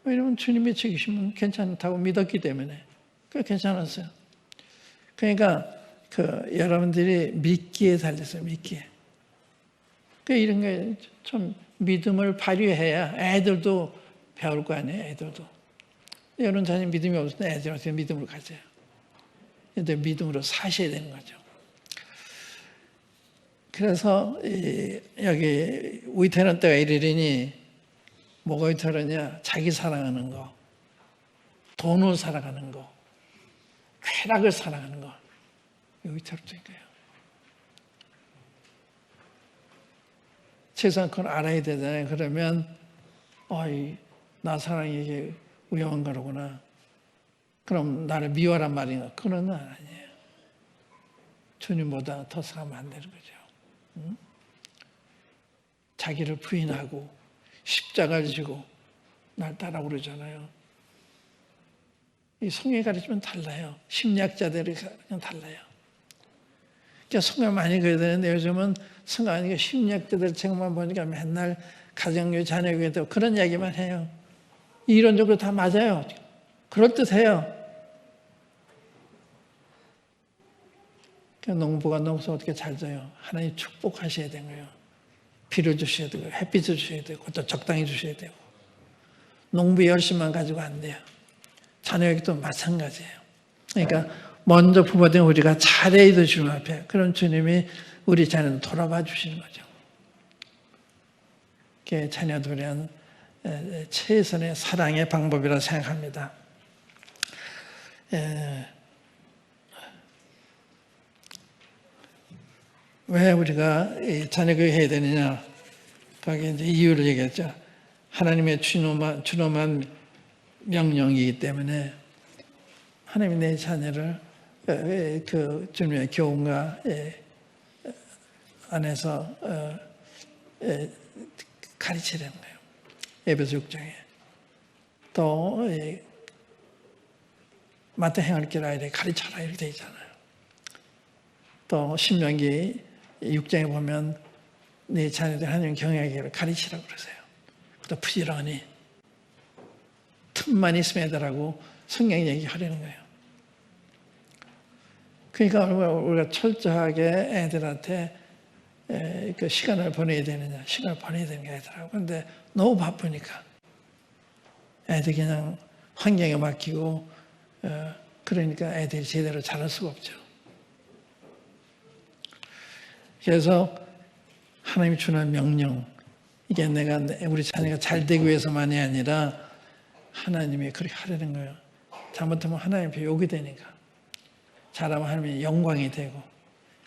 [SPEAKER 1] 왜냐하면 주님이 지키시면 괜찮다고 믿었기 때문에 그 괜찮았어요. 그러니까 여러분들이 믿기에 달렸어요. 믿기에. 이런 게 좀 믿음을 발휘해야 애들도 배울 거 아니에요. 애들도. 여러분 자신 믿음이 없을 때 애들한테 믿음을 가져요. 근데 믿음으로 사셔야 되는 거죠. 그래서 여기 위태로운 때가 이르리니 뭐가 위태로냐? 자기 사랑하는 거, 돈을 사랑하는 거, 쾌락을 사랑하는 거. 이거 위태롭다니까요. 최소한 그걸 알아야 되잖아요. 그러면 나 사랑이 이게 위험한 거로구나. 그럼 나를 미워란 말인가? 그런 건 아니에요. 주님보다 더 사랑하면 안 되는 거죠. 응? 자기를 부인하고 십자가를 지고 날 따라오고 그러잖아요. 이 성경이 가르치면 달라요. 심리학자들이 그냥 달라요. 그러니까 성경 많이 그래야 되는데 요즘은 성경 아니고 심리학자들 책만 보니까 맨날 가정교회, 자녀교회 때 그런 이야기만 해요. 이론적으로 다 맞아요. 그럴듯해요. 농부가 농사 어떻게 잘 져요? 하나님 축복하셔야 되는 거예요. 비를 주셔야 되고 햇빛을 주셔야 되고 또 적당히 주셔야 되고 농부 열심만 가지고 안 돼요. 자녀에게도 마찬가지예요. 그러니까 먼저 부모된 우리가 잘해야 돼 주님 앞에. 그런 주님이 우리 자녀를 돌아봐 주시는 거죠. 그게 자녀들에 대한 최선의 사랑의 방법이라고 생각합니다. 왜 우리가 자녀교육 해야 되느냐? 거기 이제 이유를 얘기했죠. 하나님의 준엄한 명령이기 때문에 하나님이 내 자녀를 주님의 교훈과 안에서 가르치려는 거예요. 에베소 6장에. 또 마태 행할 길 알되 가르쳐라 이렇게 되어 있잖아요. 또 신명기 6장에 보면 네 자녀들 하나님 경외하기를 가르치라고 그러세요. 또 부지런히 틈만 있으면 애들하고 성경 얘기하려는 거예요. 그러니까 우리가 철저하게 애들한테 그 시간을 보내야 되느냐, 시간을 보내야 되는 게 애들하고. 근데 너무 바쁘니까 애들 그냥 환경에 맡기고 그러니까 애들이 제대로 자랄 수가 없죠. 그래서 하나님이 주는 명령, 이게 우리 자녀가 잘 되기 위해서만이 아니라 하나님이 그렇게 하려는 거예요. 잘못하면 하나님 앞에 욕이 되니까. 잘하면 하나님의 영광이 되고.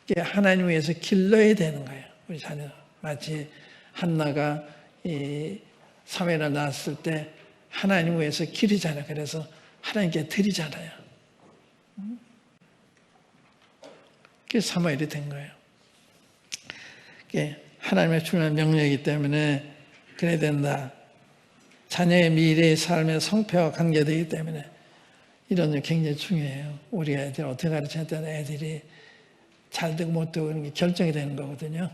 [SPEAKER 1] 이게 하나님 위해서 길러야 되는 거예요. 우리 자녀. 마치 한나가 이 사무엘을 낳았을 때 하나님 위해서 기르잖아요. 그래서 하나님께 드리잖아요. 그게 사무엘이 된 거예요. 이게 하나님의 주는 명령이기 때문에 그래야 된다. 자녀의 미래의 삶의 성패와 관계되기 때문에 이런 게 굉장히 중요해요. 우리 애들 어떻게 가르쳐야 되는 애들이 잘 되고 못 되고 이런 게 결정이 되는 거거든요.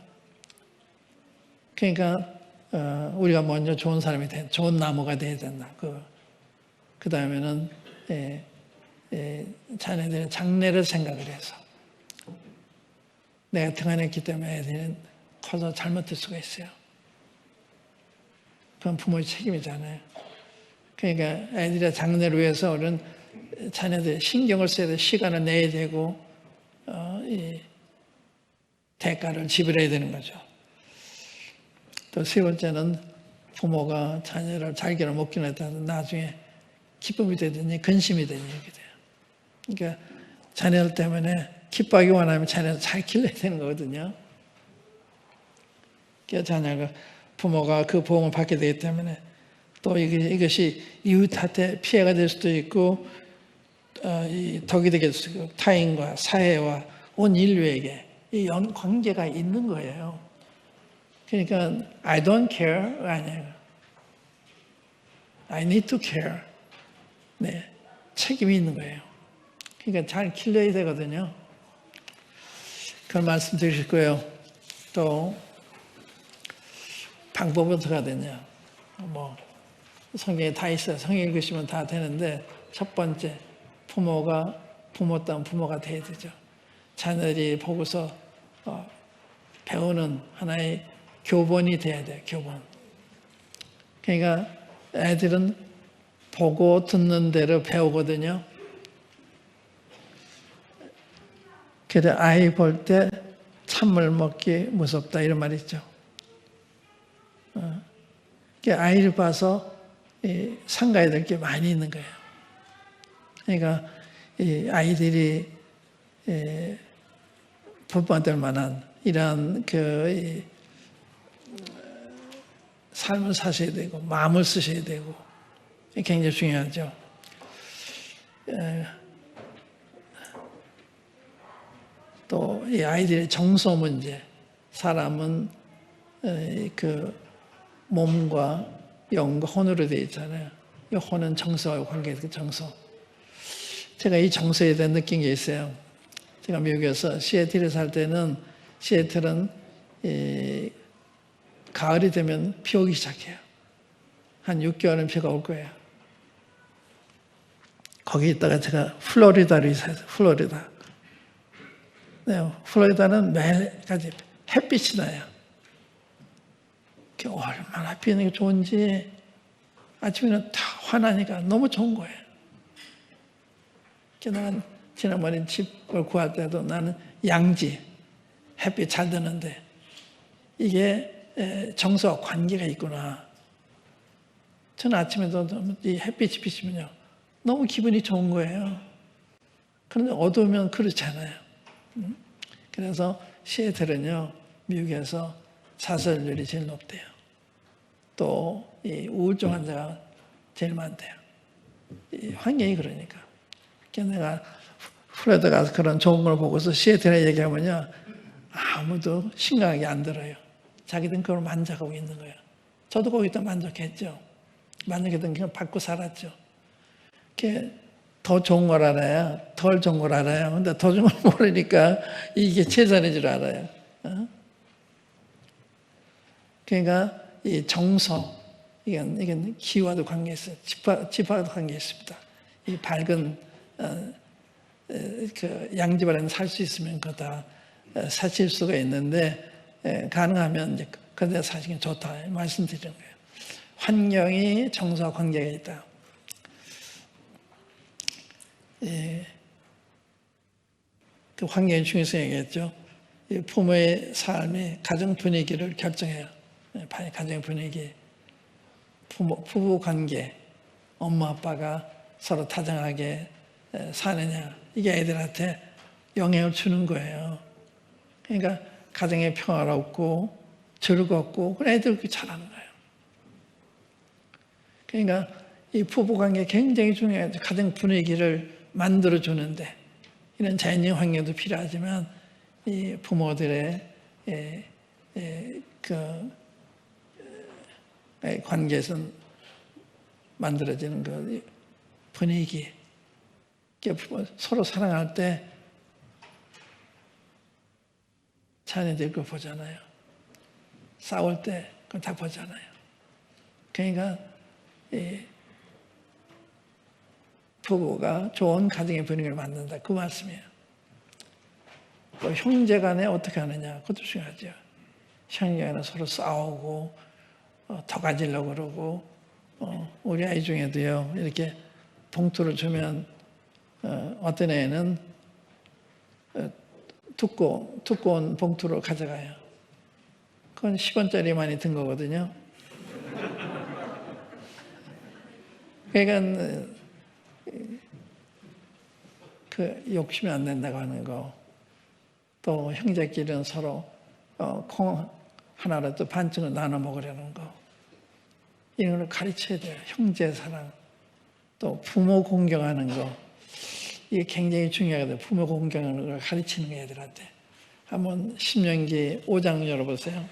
[SPEAKER 1] 그러니까 우리가 먼저 좋은 사람이 돼, 좋은 나무가 돼야 된다. 그 다음에는 자녀들의 장래를 생각을 해서 내가 등한했기 때문에 애들은 커서 잘못될 수가 있어요. 그건 부모의 책임이잖아요. 그러니까 애들의 장래를 위해서 우리는 자녀들 신경을 써야 돼. 시간을 내야 되고 대가를 지불해야 되는 거죠. 또 세 번째는 부모가 자녀를 잘게를 못 키웠다 나중에 기쁨이 되든지 근심이 되든지 이렇게 돼요. 그러니까 자녀들 때문에 기뻐하기 원하면 자녀를 잘 길러야 되는 거거든요. 그러니까 자녀가 부모가 그 보험을 받게 되기 때문에 또 이것이 이웃한테 피해가 될 수도 있고 덕이 되게 될 수도 있고 타인과 사회와 온 인류에게 이 관계가 있는 거예요. 그러니까 I don't care 아니에요. I need to care. 네, 책임이 있는 거예요. 그러니까 잘 길러야 되거든요. 그런 말씀 드리실 거예요. 또 방법은 어떻게 해야 되냐. 뭐 성경에 다 있어요. 성경 읽으시면 다 되는데 첫 번째 부모다운 부모가 돼야 되죠. 자녀들이 보고서 배우는 하나의 교본이 돼야 돼요. 교본. 그러니까 애들은 보고 듣는 대로 배우거든요. 그래서 아이 볼 때 찬물 먹기 무섭다 이런 말이 있죠. 아이를 봐서 상가야 될 게 많이 있는 거예요. 그러니까 이 아이들이 본받을 만한 이러한 삶을 사셔야 되고 마음을 쓰셔야 되고 굉장히 중요하죠. 또 이 아이들의 정서 문제, 사람은 그 몸과 영과 혼으로 되어 있잖아요. 이 혼은 정서와 관계해서 정서. 제가 이 정서에 대한 느낀 게 있어요. 제가 미국에서 시애틀에 살 때는 시애틀은 가을이 되면 비 오기 시작해요. 한 6개월은 비가 올 거예요. 거기 있다가 제가 플로리다로 이사했어요. 플로리다. 네, 플로리다는 매일까지 햇빛이 나요. 얼마나 비는 게 좋은지 아침에는 다 환하니까 너무 좋은 거예요. 난 지난번에 집을 구할 때도 나는 양지, 햇빛 잘 드는데 이게 정서와 관계가 있구나. 저는 아침에도 이 햇빛이 비치면요. 너무 기분이 좋은 거예요. 그런데 어두우면 그렇지 않아요. 그래서 시애틀은요, 미국에서 사설률이 제일 높대요. 또 이 우울증 환자가 제일 많대요. 이 환경이 그러니까. 그래서 내가 플로리다 가서 그런 좋은 걸 보고서 시애틀에 얘기하면요, 아무도 심각하게 안 들어요. 자기들은 그걸 만족하고 있는 거예요. 저도 거기다 만족했죠. 만족했던 걸 받고 살았죠. 더 좋은 걸 알아야 덜 좋은 걸 알아요. 근데 더 좋은 걸 모르니까 이게 최선인 줄 알아요. 그러니까 이 정서, 이건 기와도 관계 있어요. 지파와도 관계 있습니다. 이 밝은 그 양집 안에 살 수 있으면 그거 다 사실 수가 있는데 가능하면 이제 그런데 사시기 좋다 말씀드리는 거예요. 환경이 정서와 관계가 있다. 그 환경의 중요성을 얘기했죠. 부모의 삶이 가정 분위기를 결정해요. 가정 분위기, 부부 관계, 엄마 아빠가 서로 다정하게 사느냐 이게 애들한테 영향을 주는 거예요. 그러니까 가정이 평화롭고 즐겁고 애들 그렇게 잘하는 거예요. 그러니까 이 부부 관계 굉장히 중요해요. 가정 분위기를 만들어 주는데 이런 자연적 환경도 필요하지만 이 부모들의 관계에서 만들어지는 그 분위기, 서로 사랑할 때 자녀들 그거 보잖아요. 싸울 때 그거 다 보잖아요. 그러니까 부부가 좋은 가정의 분위기를 만든다. 그 말씀이에요. 또 형제 간에 어떻게 하느냐. 그것도 중요하죠. 형제 간에 서로 싸우고 더 가지려고 그러고 우리 아이 중에도요. 이렇게 봉투를 주면 어떤 애는 두꺼운 봉투로 가져가요. 그건 10원짜리 많이 든 거거든요. 그러니까 그 욕심이 안 된다고 하는 거, 또 형제끼리는 서로 콩 하나라도 반쯤을 나눠 먹으려는 거, 이런 걸 가르쳐야 돼요. 형제 사랑, 또 부모 공경하는 거, 이게 굉장히 중요하거든요. 부모 공경하는 걸 가르치는 거 애들한테. 한번 신명기 5장 열어보세요.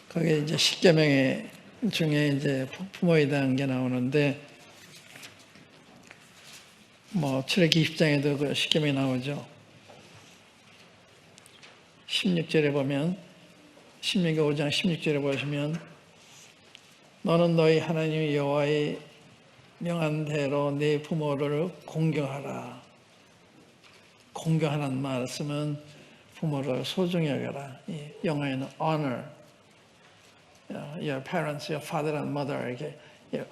[SPEAKER 1] 거기에 이제 10계명 중에 이제 부모에 대한 게 나오는데, 뭐 출애기 20장에도 그 10계명이 나오죠. 16절에 보면, 신명기 5장 16절에 보시면, 너는 너희 하나님 여호와의 명한 대로 네 부모를 공경하라. 공경하는 말씀은 부모를 소중히 여겨라. 이 영어에는 honor, your parents, your father and mother, 이렇게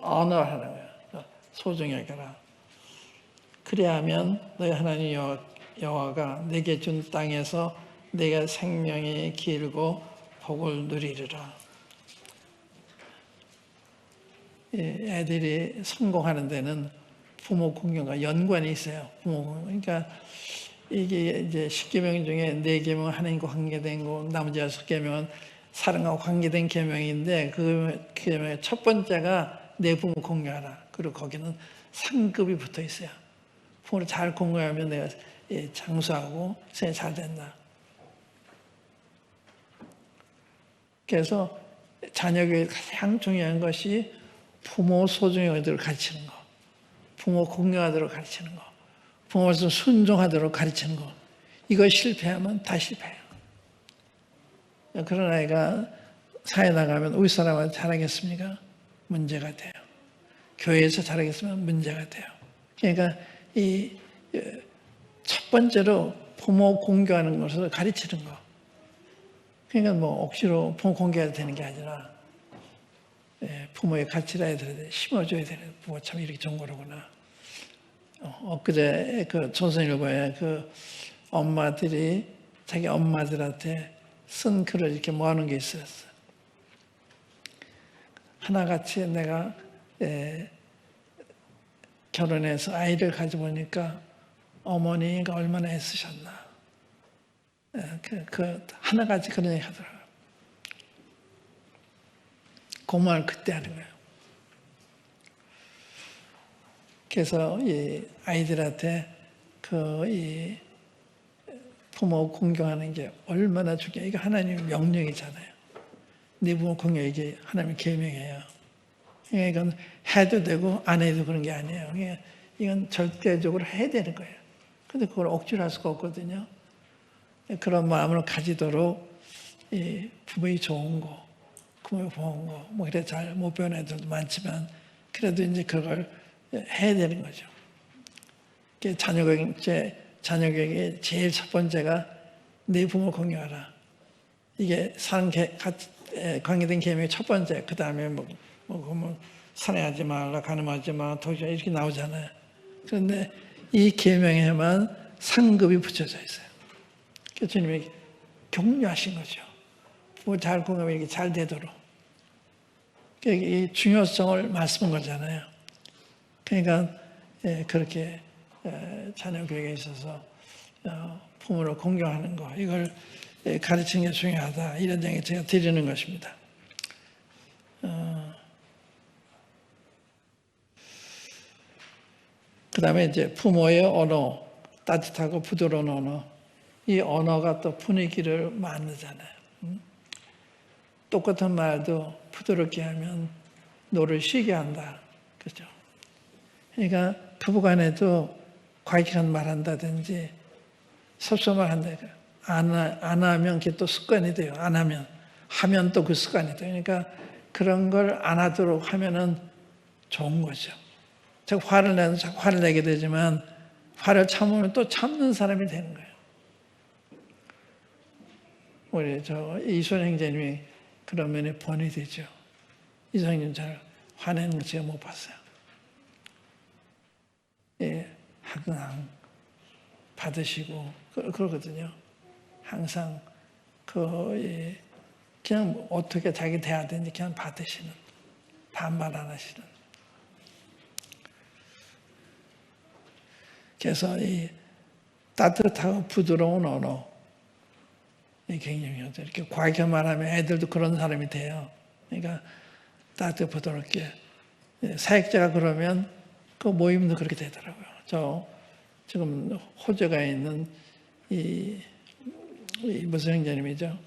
[SPEAKER 1] honor 하는 거예요. 소중히 여겨라. 그리하면 너희 하나님 여호와가 내게 준 땅에서 내가 생명이 길고 복을 누리리라. 애들이 성공하는 데는 부모 공경과 연관이 있어요. 부모 공경. 그러니까 이게 이제 10계명 중에 4계명은 하나님과 관계된 거, 나머지 6계명은 사랑하고 관계된 계명인데, 그 계명의 첫 번째가 내 부모 공경하라. 그리고 거기는 상급이 붙어 있어요. 부모를 잘 공경하면 내가 장수하고 생활이 잘 된다. 그래서 자녀에게 가장 중요한 것이 부모 소중히 여기도록 가르치는 거, 부모 공경하도록 가르치는 거, 부모 말씀 순종하도록 가르치는 거. 이거 실패하면 다 실패해요. 그런 아이가 사회 나가면 우리 사람한테 잘하겠습니까? 문제가 돼요. 교회에서 잘하겠으면 문제가 돼요. 그러니까 이 첫 번째로 부모 공경하는 것을 가르치는 거. 그러니까 뭐 억지로 부모 공경해야 되는 게 아니라 부모의 가치를 애들한테 심어줘야 되는, 부모 참 이렇게 좋은 거로구나. 엊그제 그 조선일보에 그 엄마들이 자기 엄마들한테 쓴 글을 이렇게 모아놓은 게 있었어요. 하나같이 내가 결혼해서 아이를 가져보니까 어머니가 얼마나 애쓰셨나. 하나같이 그런 얘기 하더라고요. 고마움을 그때 하는 거예요. 그래서 이 아이들한테 이 부모 공경하는 게 얼마나 중요해요. 이거 하나님의 명령이잖아요. 네 부모 공경, 이게 하나님의 계명이에요. 이건 해도 되고 안 해도 그런 게 아니에요. 이건 절대적으로 해야 되는 거예요. 근데 그걸 억지로 할 수가 없거든요. 그런 마음을 가지도록 이 부모의 좋은 거, 부모의 좋은 거, 뭐 그래 잘 못 배우는 애들도 많지만 그래도 이제 그걸 해야 되는 거죠. 자녀에게 제일 첫 번째가 네 부모 공경하라. 이게 관계된 계명의 첫 번째. 그 다음에 살해하지 말라, 간음하지 마, 도저히 이렇게 나오잖아요. 그런데 이 계명에만 상급이 붙여져 있어요. 그래서 주님이 격려하신 거죠. 부모 잘 공경하면 이렇게 잘 되도록. 이 중요성을 말씀한 거잖아요. 그러니까 그렇게 자녀 교육에 있어서 부모를 공경하는 거, 이걸 가르치는 게 중요하다. 이런 얘기 제가 드리는 것입니다. 그 다음에 이제 부모의 언어, 따뜻하고 부드러운 언어. 이 언어가 또 분위기를 만들잖아요. 똑같은 말도 부드럽게 하면 노를 쉬게 한다. 그죠? 그러니까 부부간에도 과격한 말 한다든지 섭섭한 말 한다. 안 하면 그게 또 습관이 돼요. 안 하면 또 그 습관이 돼요. 그러니까 그런 걸 안 하도록 하면은 좋은 거죠. 자꾸 화를 내서 자꾸 화를 내게 되지만 화를 참으면 또 참는 사람이 되는 거예요. 우리 이순 형제님이 그런 면에 본이 되죠. 이순 형제님 잘 화내는 거 제가 못 봤어요. 항상 받으시고 그러거든요. 항상 그냥 어떻게 자기 돼야 되는지 그냥 받으시는, 반말 안 하시는. 그래서 이 따뜻하고 부드러운 언어, 이 굉장히 중요하죠. 이렇게 과하게 말하면 애들도 그런 사람이 돼요. 그러니까 따뜻하게 부드럽게. 사역자가 그러면 그 모임도 그렇게 되더라고요. 저 지금 호주가 있는 이 무슨 형제님이죠?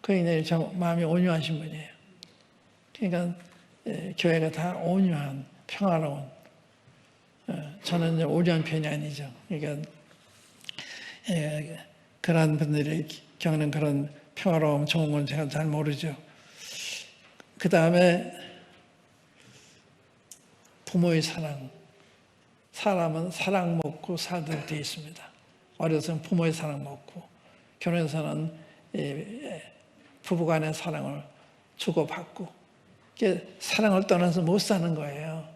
[SPEAKER 1] 그 형제님 참 마음이 온유하신 분이에요. 그러니까 교회가 다 온유한, 평화로운. 저는 온유한 편이 아니죠. 그러니까 그런 분들이 겪는 그런 평화로움, 좋은 건 제가 잘 모르죠. 그 다음에 부모의 사랑. 사람은 사랑 먹고 살도록 되어 있습니다. 어려서는 부모의 사랑 먹고, 결혼해서는 부부간의 사랑을 주고받고, 사랑을 떠나서 못 사는 거예요.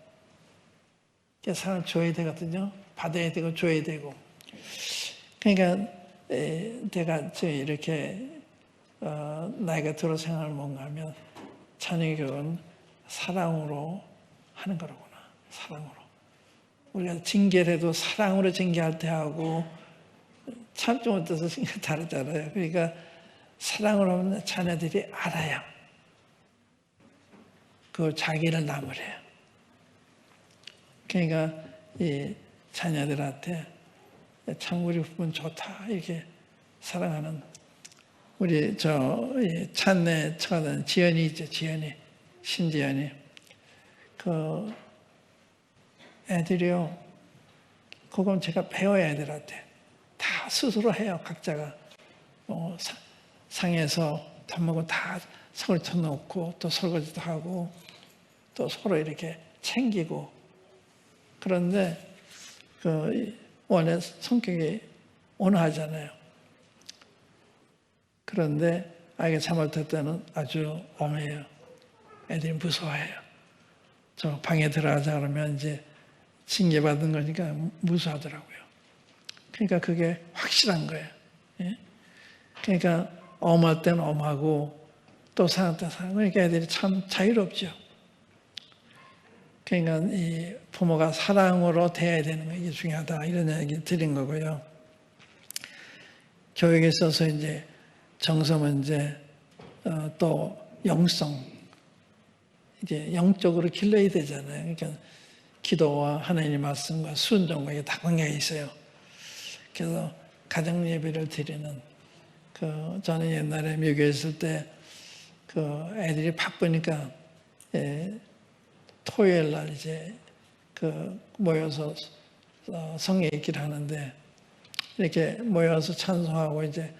[SPEAKER 1] 사랑을 줘야 되거든요. 받아야 되고 줘야 되고. 그러니까 내가 이렇게 나이가 들어 생각을 뭔가 하면 자녀 교육은 사랑으로 하는 거라구나. 사랑으로. 우리가 징계를 해도 사랑으로 징계할 때 하고 참지 못해서 다르잖아요. 그러니까 사랑으로 하면 자녀들이 알아요. 그 자기를 나무래요. 그러니까 이 자녀들한테 참 우리 부부는 좋다 이렇게 사랑하는 우리 찬내 처가는 지연이 있죠. 지연이, 신지연이. 그 애들이요. 그건 제가 배워야 애들한테 다 스스로 해요. 각자가 상에서 밥 먹고 다 설을 쳐놓고 또 설거지도 하고 또 서로 이렇게 챙기고. 그런데 원래 성격이 온화하잖아요. 그런데 아이가 잘못할 때는 아주 엄해요. 애들이 무서워해요. 저 방에 들어가자 그러면 이제 징계받은 거니까 무서워하더라고요. 그러니까 그게 확실한 거예요. 예? 그러니까 엄할 때는 엄하고 또 사랑할 때는 사랑하고. 그러니까 애들이 참 자유롭죠. 그러니까 이 부모가 사랑으로 대해야 되는 거 이게 중요하다 이런 얘기 드린 거고요. 교육에 있어서 이제 정서 문제, 또 영성, 이제 영적으로 길러야 되잖아요. 그러니까 기도와 하나님의 말씀과 순종과 이게 다 관계가 있어요. 그래서 가정 예배를 드리는 저는 옛날에 미국에 있을 때 애들이 바쁘니까 토요일 날 이제 모여서 성경 읽기를 하는데 이렇게 모여서 찬송하고 이제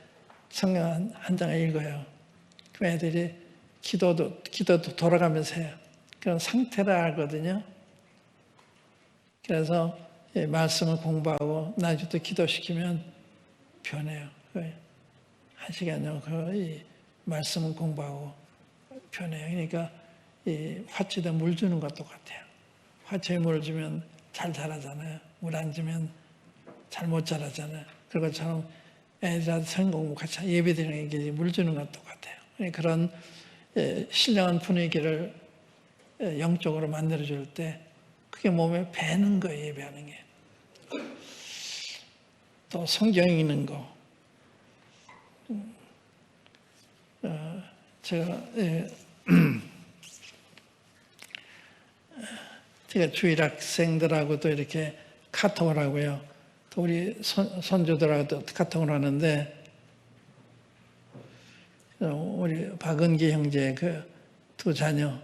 [SPEAKER 1] 성경 한 장을 읽어요. 그 애들이 기도도 돌아가면서 해요. 그런 상태를 알거든요. 그래서 말씀을 공부하고 나중에 또 기도시키면 변해요. 한 시간 정도 이 말씀을 공부하고 변해요. 그러니까 이 화초에다 물 주는 것도 똑같아요. 화초에 물 주면 잘 자라잖아요. 물 안 주면 잘 못 자라잖아요. 그런 것처럼 애들한테 성경 공부 같이 예배 드리는 게 물 주는 것도 똑같아요. 그런 신령한 분위기를 영적으로 만들어줄 때 그게 몸에 배는 거예요. 예배하는 게. 또 성경 읽는 거. 제가 주일 학생들하고도 이렇게 카톡을 하고요. 또 우리 손주들하고도 카톡을 하는데 우리 박은기 형제 두 자녀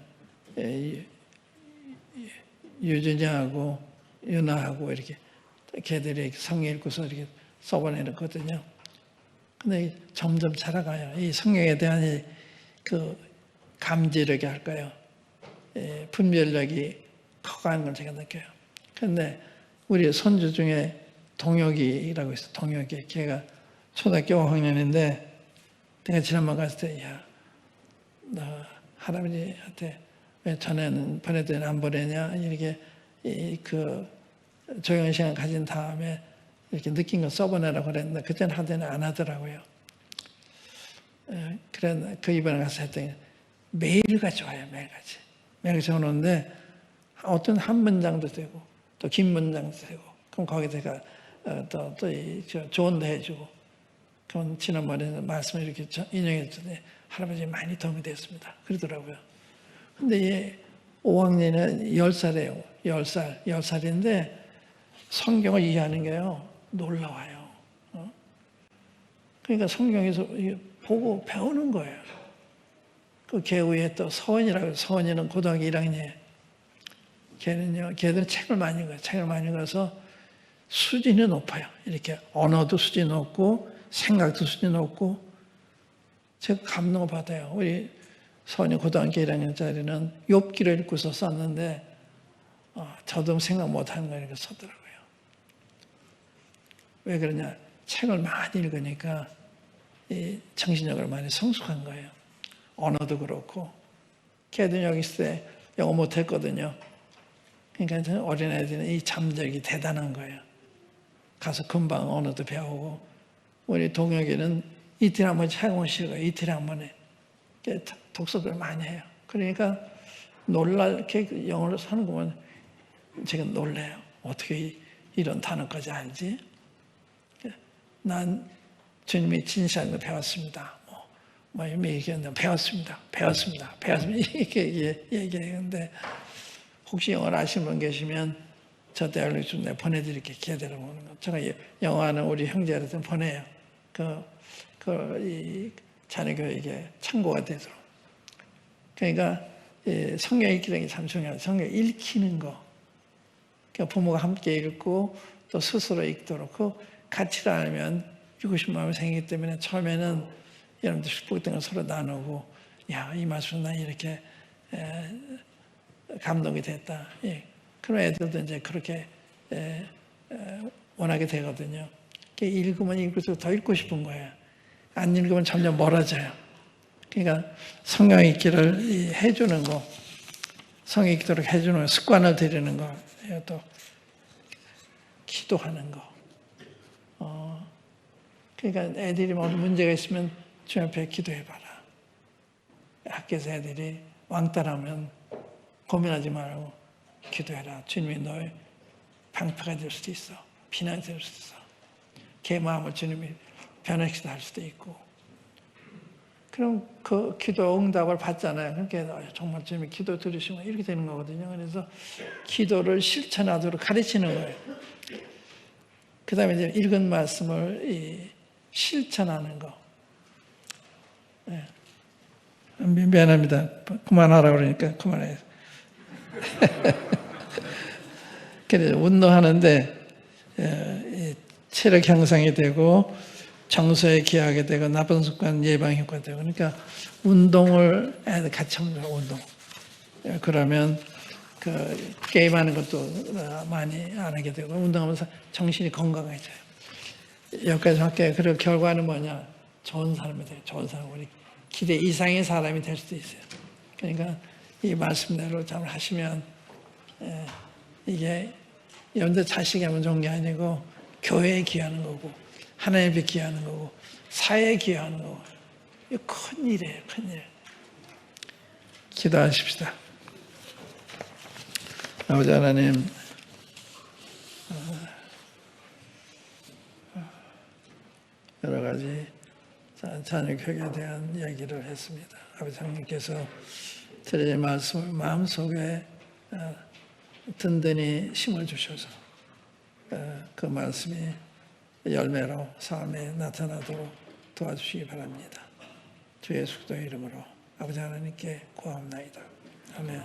[SPEAKER 1] 유준이하고 윤아하고 이렇게 걔들이 성경 읽고서 이렇게 써보내거든요. 근데 점점 자라가요. 이 성경에 대한 감지력이 할까요? 분별력이 커가는 걸 제가 느껴요. 근데 우리 손주 중에 동혁이라고 있어요. 동혁이. 걔가 초등학교 5학년인데 내가 지난번 갔을 때 너 할아버지한테 왜 전에는 보내더니 안 보내냐 이렇게 조용한 시간 가진 다음에 이렇게 느낀 거 써보내라고 그랬는데 그때는 하더니 안 하더라고요. 그래 그 이번에 가서 했더니 매일같이 와요. 매일같이. 매일같이 오는데 어떤 한 문장도 되고 또 긴 문장도 되고 그럼 거기다가 또 조언도 해주고 그럼 지난번에 말씀을 이렇게 인용했더니 할아버지 많이 도움이 됐습니다. 그러더라고요. 근데 얘 5학년에 10살이에요. 10살인데 성경을 이해하는 게요. 놀라워요. 그러니까 성경에서 보고 배우는 거예요. 그 개우에 또 서원이라고, 서원이는 고등학교 1학년이에요. 걔들은 책을 많이 읽어요. 책을 많이 읽어서 수준이 높아요. 이렇게 언어도 수준이 높고 생각도 수준이 높고 제가 감동을 받아요. 우리 서원이 고등학교 1학년짜리는 욥기를 읽고서 썼는데 저도 생각 못하는 거 이렇게 썼더라고요. 왜 그러냐? 책을 많이 읽으니까 이 정신력을 많이 성숙한 거예요. 언어도 그렇고. 걔도 여기 있을 때 영어 못했거든요. 그러니까 어린애들은 이 잠재력이 대단한 거예요. 가서 금방 언어도 배우고. 우리 동혁이는 이틀에 한 번씩 학원 쉬고 이틀에 한 번에 독서를 많이 해요. 그러니까 놀랄게 영어를 사는 거면 제가 놀래요. 어떻게 이런 단어까지 알지? 난 주님이 진실한 거 배웠습니다. 뭐 얘기했는데 배웠습니다. 이렇게 얘기했는데 혹시 영어를 아시는 분 계시면 저한테 알려주면 내가 보내드릴게요. 기회되는 거. 제가 영어하는 우리 형제한테 보내요. 이 자녀교육에 참고가 되도록. 그러니까 성경 읽기라는 게 참 중요해요. 성경 읽히는 거. 그러니까 부모가 함께 읽고 또 스스로 읽도록 그 가치를 알면 읽고 싶은 마음이 생기기 때문에 처음에는 여러분들 축복된 걸 서로 나누고 야, 이 말씀 난 이렇게 감동이 됐다. 그럼 애들도 이제 그렇게 원하게 되거든요. 읽으면 읽을수록 더 읽고 싶은 거예요. 안 읽으면 점점 멀어져요. 그러니까 성경 읽기를 해주는 거, 성경 읽도록 해주는 거, 습관을 들이는 거, 또 기도하는 거. 그러니까 애들이 뭐 문제가 있으면 주님 앞에 기도해봐라. 학교에서 애들이 왕따라면 고민하지 말고 기도해라. 주님이 너의 방패가 될 수도 있어. 비난이 될 수도 있어. 걔 마음을 주님이 변화시키다 할 수도 있고. 그럼 그 기도 응답을 받잖아요. 그러니까 정말 주님이 기도 들으시면 이렇게 되는 거거든요. 그래서 기도를 실천하도록 가르치는 거예요. 그 다음에 이제 읽은 말씀을 실천하는 거. 미안합니다. 그만하라고 그러니까 그만해요. 그래서 운동하는데 체력 향상이 되고 정서에 기하게 되고 나쁜 습관 예방 효과가 되고 그러니까 운동을 같이 하면 돼요. 운동. 그러면 그 게임하는 것도 많이 안 하게 되고 운동하면서 정신이 건강해져요. 여기까지 할게요. 그리고 결과는 뭐냐? 좋은 사람이 돼요. 좋은 사람. 우리 기대 이상의 사람이 될 수도 있어요. 그러니까 이 말씀대로 잘 하시면 이게 여러분들 자식이 하면 좋은 게 아니고 교회에 기여하는 거고 하나님께 기여하는 거고 사회에 기여하는 거고 이거 큰 일이에요. 큰 일. 기도하십시다. 아버지 하나님 여러 가지 자녀 교육에 대한 이야기를 했습니다. 아버지 하나님께서 드린 말씀을 마음속에 든든히 심어주셔서 그 말씀이 열매로 삶에 나타나도록 도와주시기 바랍니다. 주 예수 그리스도의 이름으로 아버지 하나님께 구하옵나이다. 아멘.